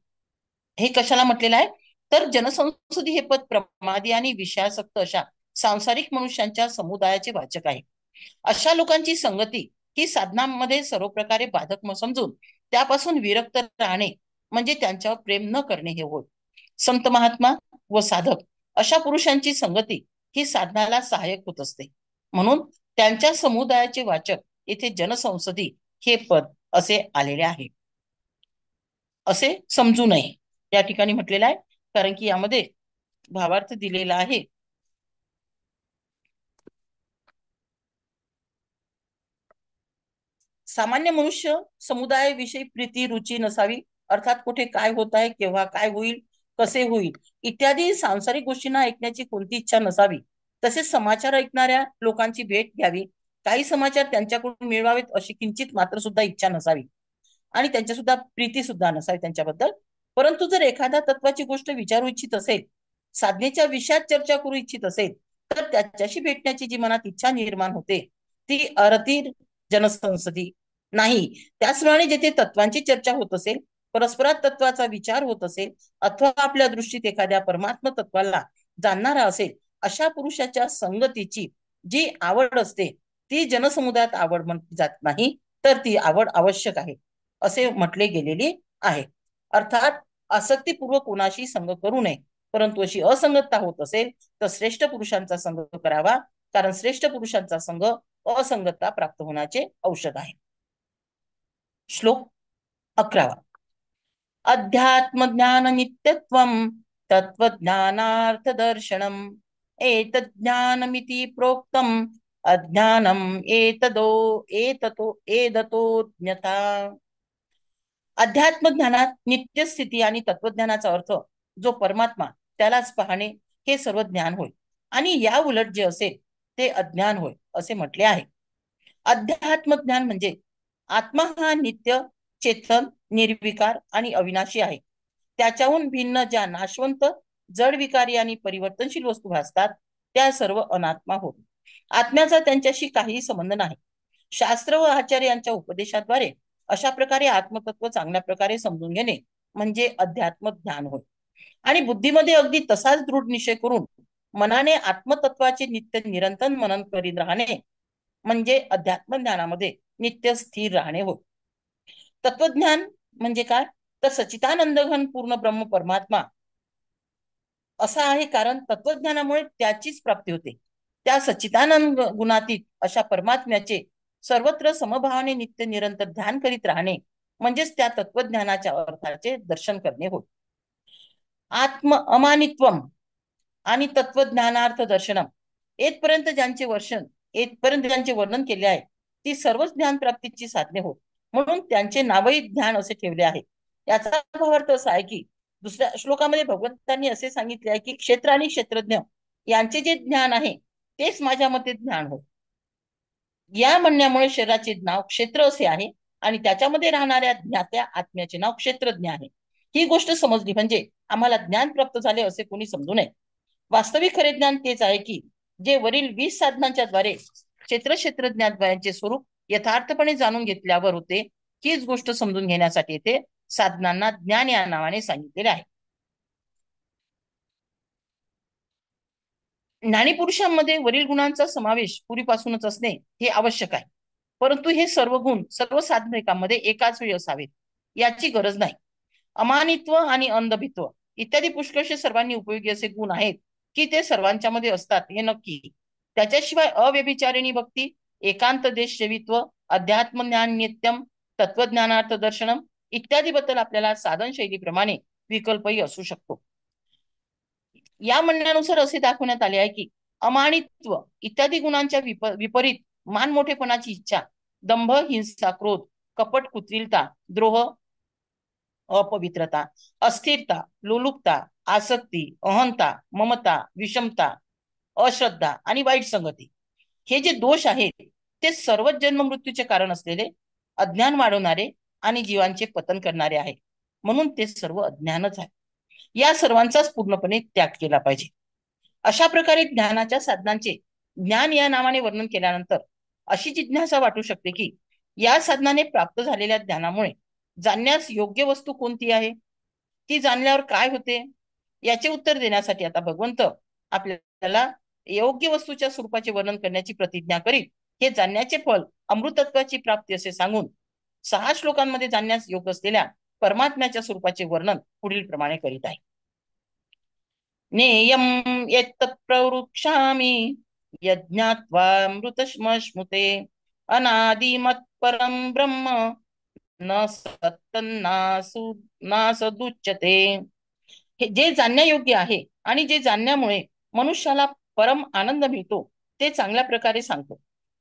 हे कशाला म्हटलेलं आहे तर जनसंसदी हे पद प्रमादी आणि विषयासक्त अशा सांसारिक मनुष्यांच्या समुदायाचे वाचक आहे. अशा लोकांची संगती ही साधनांमध्ये सर्व प्रकारे बाधक समजून त्यापासून विरक्त राहणे म्हणजे त्यांच्यावर प्रेम न करणे हे होय. संत महात्मा व साधक अशा पुरुषांची संगती ही साधनाला सहाय्यक होत असते. म्हणून त्यांच्या समुदायाचे वाचक येथे जनसंसदी हे पद असे आलेले आहे, असे समजू नये. या ठिकाणी म्हटलेलं आहे कारण की यामध्ये भावार्थ दिलेला आहे. सामान्य मनुष्य समुदायाविषयी प्रीती रुची नसावी, अर्थात कुठे काय होत आहे, केव्हा काय होईल, कसे होईल इत्यादी सांसारिक गोष्टींना ऐकण्याची कोणती इच्छा नसावी. तसेच समाचार ऐकणाऱ्या लोकांची भेट घ्यावी, काही समाचार त्यांच्याकडून मिळवावेत अशी किंचित मात्र सुद्धा इच्छा नसावी आणि त्यांच्या सुद्धा प्रीती सुद्धा नसावी त्यांच्याबद्दल. परंतु जर एखाद्या तत्वाची गोष्ट विचारू इच्छित असेल, साधनेच्या विषयात चर्चा करू इच्छित असेल, तर त्याच्याशी भेटण्याची जी मनात इच्छा निर्माण होते ती अरतीर जनसंसदी नाही. त्याचप्रमाणे जेथे तत्वांची चर्चा होत असेल, परस्परात तत्वाचा विचार होत असेल अथवा आपल्या दृष्टीत एखाद्या परमात्म तत्वाला जाणणारा असेल, अशा पुरुषाच्या संगतीची जी आवड असते ती जनसमुदायात आवड म्हटली जात नाही, तर ती आवड आवश्यक आहे असे म्हटले गेलेले आहे. अर्थात आसक्तीपूर्वक कोणाशी संग करू नये, परंतु अशी असंगतता होत असेल तर श्रेष्ठ पुरुषांचा संग करावा, कारण श्रेष्ठ पुरुषांचा संग असंगतता प्राप्त होण्याचे औषध आहे. श्लोक 11. अध्यात्म ज्ञान नित्यत्वम तत्वज्ञानार्थ दर्शनम एतज्ज्ञानमिति प्रोक्तम अज्ञानम एदतो ज्ञता. अध्यात्म ज्ञानात नित्य स्थिती आणि तत्वज्ञानाचा अर्थ जो परमात्मा त्यालाच पाहणे हे सर्व ज्ञान होय, आणि या उलट जे असेल ते अज्ञान होय असे म्हटले आहे. अध्यात्म ज्ञान म्हणजे आत्मा हा नित्य, चेतन, निर्विकार आणि अविनाशी आहे. त्याच्याहून भिन्न ज्या नाशवंत, जडविकारी आणि परिवर्तनशील वस्तू भासतात त्या सर्व अनात्मा होत. आत्म्याचा त्यांच्याशी काहीही संबंध नाही. शास्त्र व आचार्य यांच्या उपदेशाद्वारे अशा प्रकारे आत्मतत्व चांगल्या प्रकारे समजून घेणे म्हणजे अध्यात्म ज्ञान होय. आणि बुद्धीमध्ये अगदी तसाच दृढ निश्चय करून मनाने आत्मतत्वाचे नित्य निरंतर मनन करीत राहणे म्हणजे अध्यात्म ज्ञानामध्ये नित्य स्थिर राहणे होय. तत्वज्ञान म्हणजे काय, तर सच्चिदानंद घन पूर्ण ब्रह्म परमात्मा असा आहे, कारण तत्वज्ञानामुळे त्याचीच प्राप्ती होते. त्या सच्चिदानंद गुणातीत अशा परमात्म्याचे सर्वत्र समभावाने नित्य निरंतर ध्यान करीत राहणे म्हणजेच त्या तत्वज्ञानाच्या अर्थाचे दर्शन करणे होय. आत्म अमानित्वम आणि तत्वज्ञानार्थ दर्शनम येथपर्यंत ज्यांचे वर्णन केले आहे ती सर्वच ज्ञान प्राप्तीची साधने होत, म्हणून त्यांचे नावही ज्ञान असे ठेवले आहे. याचा भावार्थ असा आहे की दुसऱ्या श्लोकामध्ये भगवंतांनी असे सांगितले आहे की क्षेत्र आणि क्षेत्रज्ञ यांचे जे ज्ञान आहे तेच माझ्या मते ज्ञान होय. या म्हणण्यामुळे शरीराचे नाव क्षेत्र असे आहे आणि त्याच्यामध्ये राहणाऱ्या ज्ञात्या आत्म्याचे नाव क्षेत्रज्ञ आहे. ही गोष्ट समजली म्हणजे आम्हाला ज्ञान प्राप्त झाले असे कोणी समजू नये. वास्तविक खरे ज्ञान तेच आहे की जे वरील 20 साधनांच्या द्वारे क्षेत्रज्ञाचे स्वरूप यथार्थपणे जाणून घेतल्यावर होते. हीच गोष्ट समजून घेण्यासाठी येथे साधनांना ज्ञान या नावाने सांगितलेले आहे. ज्ञानीपुरुषांमध्ये वरील गुणांचा समावेश पूर्वीपासूनच असणे हे आवश्यक आहे, परंतु हे सर्व गुण सर्व साधनिकांमध्ये एकाच वेळी असावेत याची गरज नाही. अमानित्व आणि अंधभित्व इत्यादी पुष्कळशे सर्वांनी उपयोगी असे गुण आहेत की ते सर्वांच्या मध्ये असतात हे नक्की. त्याच्याशिवाय अव्यभिचारिणी भक्ती, एकांत देश सेवित्व, अध्यात्म ज्ञान नित्यम, तत्वज्ञानार्थ दर्शनम इत्यादी बद्दल आपल्याला साधन शैलीप्रमाणे विकल्पही असू शकतो. या म्हणण्यानुसार असे दाखवण्यात आले आहे की अमानित्व इत्यादी गुणांच्या विपरीत मान मोठेपणाची इच्छा, दंभ, हिंसा, क्रोध, कपट, कुत्रिलता, द्रोह, अपवित्रता, अस्थिरता, लोलुपता, आसक्ती, अहंता, ममता, विषमता, अश्रद्धा आणि वाईट संगती हे जे दोष आहेत ते सर्वच जन्म मृत्यूचे कारण असलेले अज्ञान वाढवणारे आणि जीवांचे पतन करणारे आहे, म्हणून ते सर्व अज्ञानच आहे. या सर्वांचाच पूर्णपणे त्याग केला पाहिजे. अशा प्रकारे ज्ञानाच्या साधनांचे ज्ञान या नावाने वर्णन केल्यानंतर अशी जिज्ञासा वाटू शकते की या साधनाने प्राप्त झालेल्या ज्ञानामुळे जाणण्यास योग्य वस्तू कोणती आहे, ती जाणल्यावर काय होते, याचे उत्तर देण्यासाठी आता भगवंत आपल्याला योग्य वस्तूच्या स्वरूपाचे वर्णन करण्याची प्रतिज्ञा करीत हे जाणण्याचे फल अमृतत्वाची प्राप्ती असे सांगून 6 श्लोकांमध्ये जाणण्यास योग्य असलेल्या परमात्म्याच्या स्वरूपाचे वर्णन पुढील प्रमाणे करीत आहे. नेयम यत्तत् प्रवृक्षामि यज्ञात्वामृतश्मश्नुते अनादिमत् परं ब्रह्म न सत्तन्नासुच्यते. हे जे जाणण्यायोग्य आहे आणि जे जाणण्यामुळे मनुष्याला परम आनंद मिळतो ते चांगल्या प्रकारे सांगतो.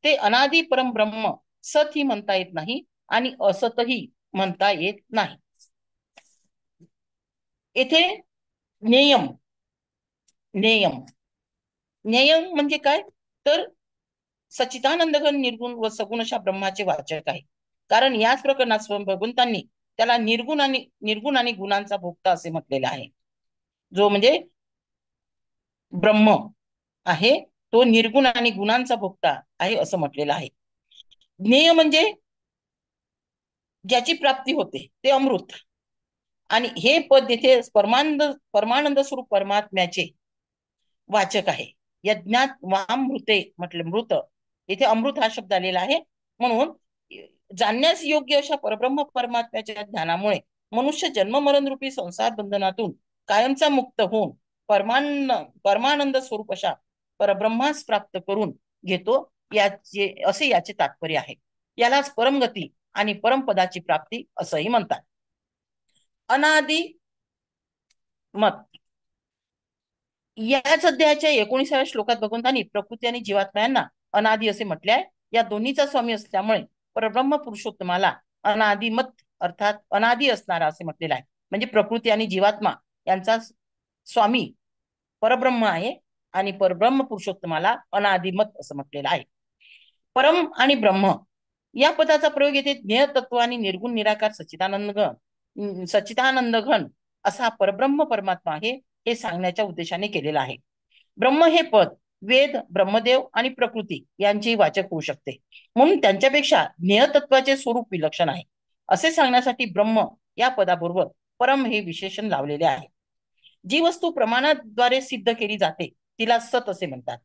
ते अनादि परम ब्रह्म सत ही म्हणता येत नाही आणि असतही म्हणता येत नाही. येथे नेयम नेयम नेयम म्हणजे काय, तर सच्चिदानंदघन निर्गुण व सगुण अशा ब्रह्माचे वाचक आहे. कारण याच प्रकरणात भगवंतांनी त्याला निर्गुण आणि गुणांचा भोक्ता असे म्हटलेले आहे. जो म्हणजे ब्रह्म आहे तो निर्गुण आणि गुणांचा भोक्ता आहे असं म्हटलेलं आहे. ज्ञेय म्हणजे ज्याची प्राप्ती होते ते अमृत, आणि हे पद येथे परमानंद स्वरूप परमात्म्याचे वाचक आहे. यज्ञात वामृते म्हटले मृत, इथे अमृत हा शब्द आलेला आहे. म्हणून जाणण्यास योग्य अशा परब्रह्म परमात्म्याच्या ज्ञानामुळे मनुष्य जन्म मरण रूपी संसार बंधनातून कायमचा मुक्त होऊन परमानंद स्वरूप अशा परब्रह्मास प्राप्त करून घेतो, याचे तात्पर्य आहे. यालाच परमगती आणि परमपदाची प्राप्ती असंही म्हणतात. अनादि मत याच अध्यायाच्या 19व्या श्लोकात भगवंतांनी प्रकृती आणि जीवात्मा यांना अनादि असे म्हटले आहे. या दोन्हीचा स्वामी असल्यामुळे परब्रह्म पुरुषोत्तमाला अनादिमत अर्थात अनादि असणारा असे म्हटलेलं आहे. म्हणजे प्रकृती आणि जीवात्मा यांचा स्वामी परब्रह्म आहे आणि परब्रह्म पुरुषोत्तमाला अनादिमत असं म्हटलेलं आहे. परम आणि ब्रह्म या पदाचा प्रयोग येथे ज्ञेय तत्व आणि निर्गुण निराकार सच्चिदानंद घन असा परब्रह्म परमात्मा आहे हे सांगण्याच्या उद्देशाने केलेला आहे. ब्रह्म हे पद वेद, ब्रह्मदेव आणि प्रकृती यांची वाचक होऊ शकते. म्हणून त्यांच्यापेक्षा ज्ञेयतत्वाचे स्वरूप विलक्षण आहे असे सांगण्यासाठी ब्रह्म या पदाबरोबर परम हे विशेषण लावलेले आहे. जी वस्तू प्रमाणाद्वारे सिद्ध केली जाते तिला सत असे म्हणतात.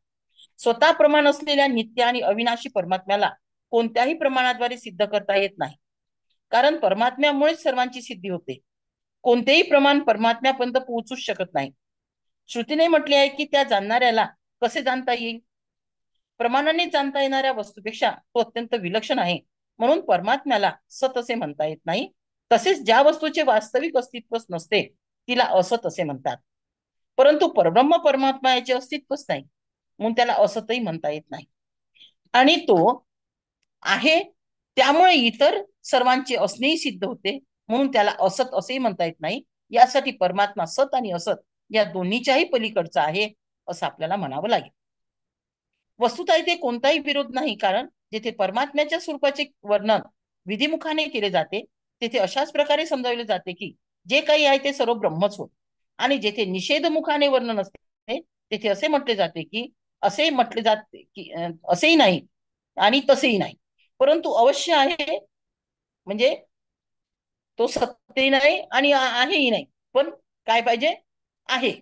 स्वतः प्रमाण असलेल्या नित्य आणि अविनाशी परमात्म्याला कोणत्याही प्रमाणाद्वारे सिद्ध करता येत नाही, कारण परमात्म्यामुळेच सर्वांची सिद्धी होते. कोणतेही प्रमाण परमात्म्यापर्यंत पोहोचूच शकत नाही. श्रुतीने म्हटले आहे की त्या जाणणाऱ्याला कसे जाणता येईल. प्रमाणाने जाणता येणाऱ्या वस्तूपेक्षा तो अत्यंत विलक्षण आहे, म्हणून परमात्म्याला सत असे म्हणता येत नाही. तसेच ज्या वस्तूचे वास्तविक अस्तित्वच नसते तिला असत असे म्हणतात. परंतु परब्रह्म परमात्मा याचे अस्तित्वच नाही, म्हणून त्याला असतही म्हणता येत नाही. आणि तो आहे त्यामुळे इतर सर्वांचे असणेही सिद्ध होते, म्हणून त्याला असत असेही म्हणता येत नाही. यासाठी परमात्मा सत आणि असत या दोन्हीच्याही पलीकडचा आहे असं आपल्याला म्हणावं लागेल. वस्तुतः इथे कोणताही विरोध नाही, कारण जेथे परमात्म्याच्या स्वरूपाचे वर्णन विधिमुखाने केले जाते तेथे अशाच प्रकारे समजावले जाते की जे काही आहे ते सर्व ब्रह्मच होत, आणि जेथे निषेधमुखाने वर्णन असते तेथे असे म्हटले जाते की असे म्हटले जाते की असेही नाही आणि तसेही नाही, परंतु अवश्य आहे. म्हणजे तो सत्यही नाही आणि आहेही नाही, पण काय पाहिजे, आहे,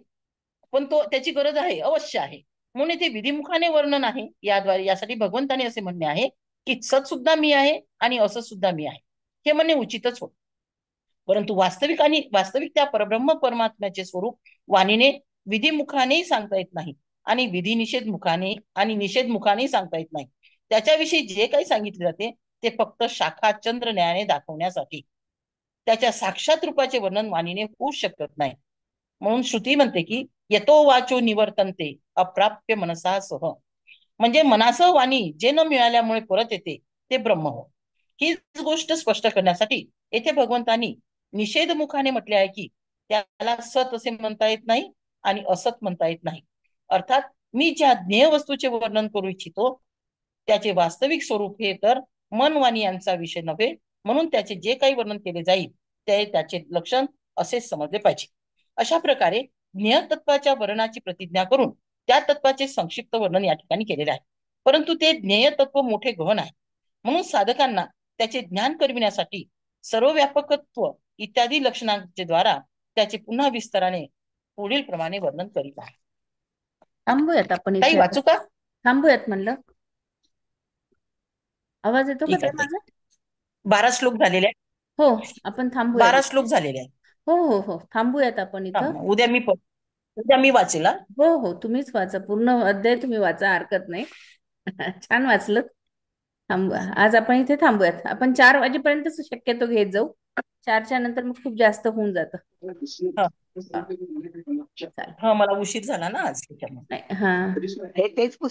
पण तो त्याची गरज आहे, अवश्य आहे. म्हणून इथे विधिमुखाने वर्णन आहे. याद्वारे यासाठी भगवंताने असे म्हणणे आहे की सत सुद्धा मी आहे आणि असत सुद्धा मी आहे, हे म्हणणे उचितच होत. परंतु वास्तविक त्या परब्रह्म परमात्म्याचे स्वरूप वाणीने विधिमुखानेही सांगता येत नाही आणि निषेध मुखानेही सांगता येत नाही. त्याच्याविषयी जे काही सांगितले जाते ते फक्त शाखा चंद्र न्यायाने दाखवण्यासाठी. त्याच्या साक्षात रूपाचे वर्णन वाणीने होऊ शकत नाही. म्हणून श्रुती म्हणते की यतो वाचो निवर्तन्ते अप्राप्य मनसा सह, म्हणजे मनासह वाणी जे न मिळाल्यामुळे परत येते ते ब्रह्म हो. हीच गोष्ट स्पष्ट करण्यासाठी येथे भगवंतांनी निषेध मुखाने म्हटले आहे की त्याला सत असे म्हणता येत नाही आणि असत म्हणता येत नाही. अर्थात मी ज्या ज्ञेय वस्तूचे वर्णन करू इच्छितो त्याचे वास्तविक स्वरूप हे तर मन वाणी यांचा विषय नव्हे, म्हणून त्याचे जे काही वर्णन केले जाईल ते त्याचे लक्षण असेच समजले पाहिजे. अशा प्रकारे ज्ञेय तत्वाच्या वर्णनाची प्रतिज्ञा करून त्या तत्वाचे संक्षिप्त वर्णन या ठिकाणी केलेले आहे. परंतु ते ज्ञेय तत्व मोठे गहन आहे, म्हणून साधकांना त्याचे ज्ञान करविण्यासाठी सर्वव्यापकत्व इत्यादी लक्षणांच्या द्वारा त्याचे पुन्हा विस्ताराने पुढील प्रमाणे वर्णन करीत आहे. थांबूयात आपण काही इथे आता. वाचू का? थांबूयात म्हणलं. आवाज येतो का ठीक ताई आहे. माझा? 12 श्लोक झालेले आहेत. हो, आपण थांबूयात 12 इथे. श्लोक झालेले आहेत. हो हो हो, थांबूयात आपण इथं. उद्या मी वाचेल हा. हो हो, तुम्हीच वाचा, पूर्ण अध्याय तुम्ही वाचा, हरकत नाही. छान वाचलं. थांबूया आज आपण इथे, थांबूयात. आपण 4 वाजेपर्यंत शक्यतो घेत जाऊ. 4च्या नंतर मग खूप जास्त होऊन जातं. हा. चालेल. हा, मला उशीर झाला ना आज त्याच्यामुळे. नाही, हा. तेच पुस्तक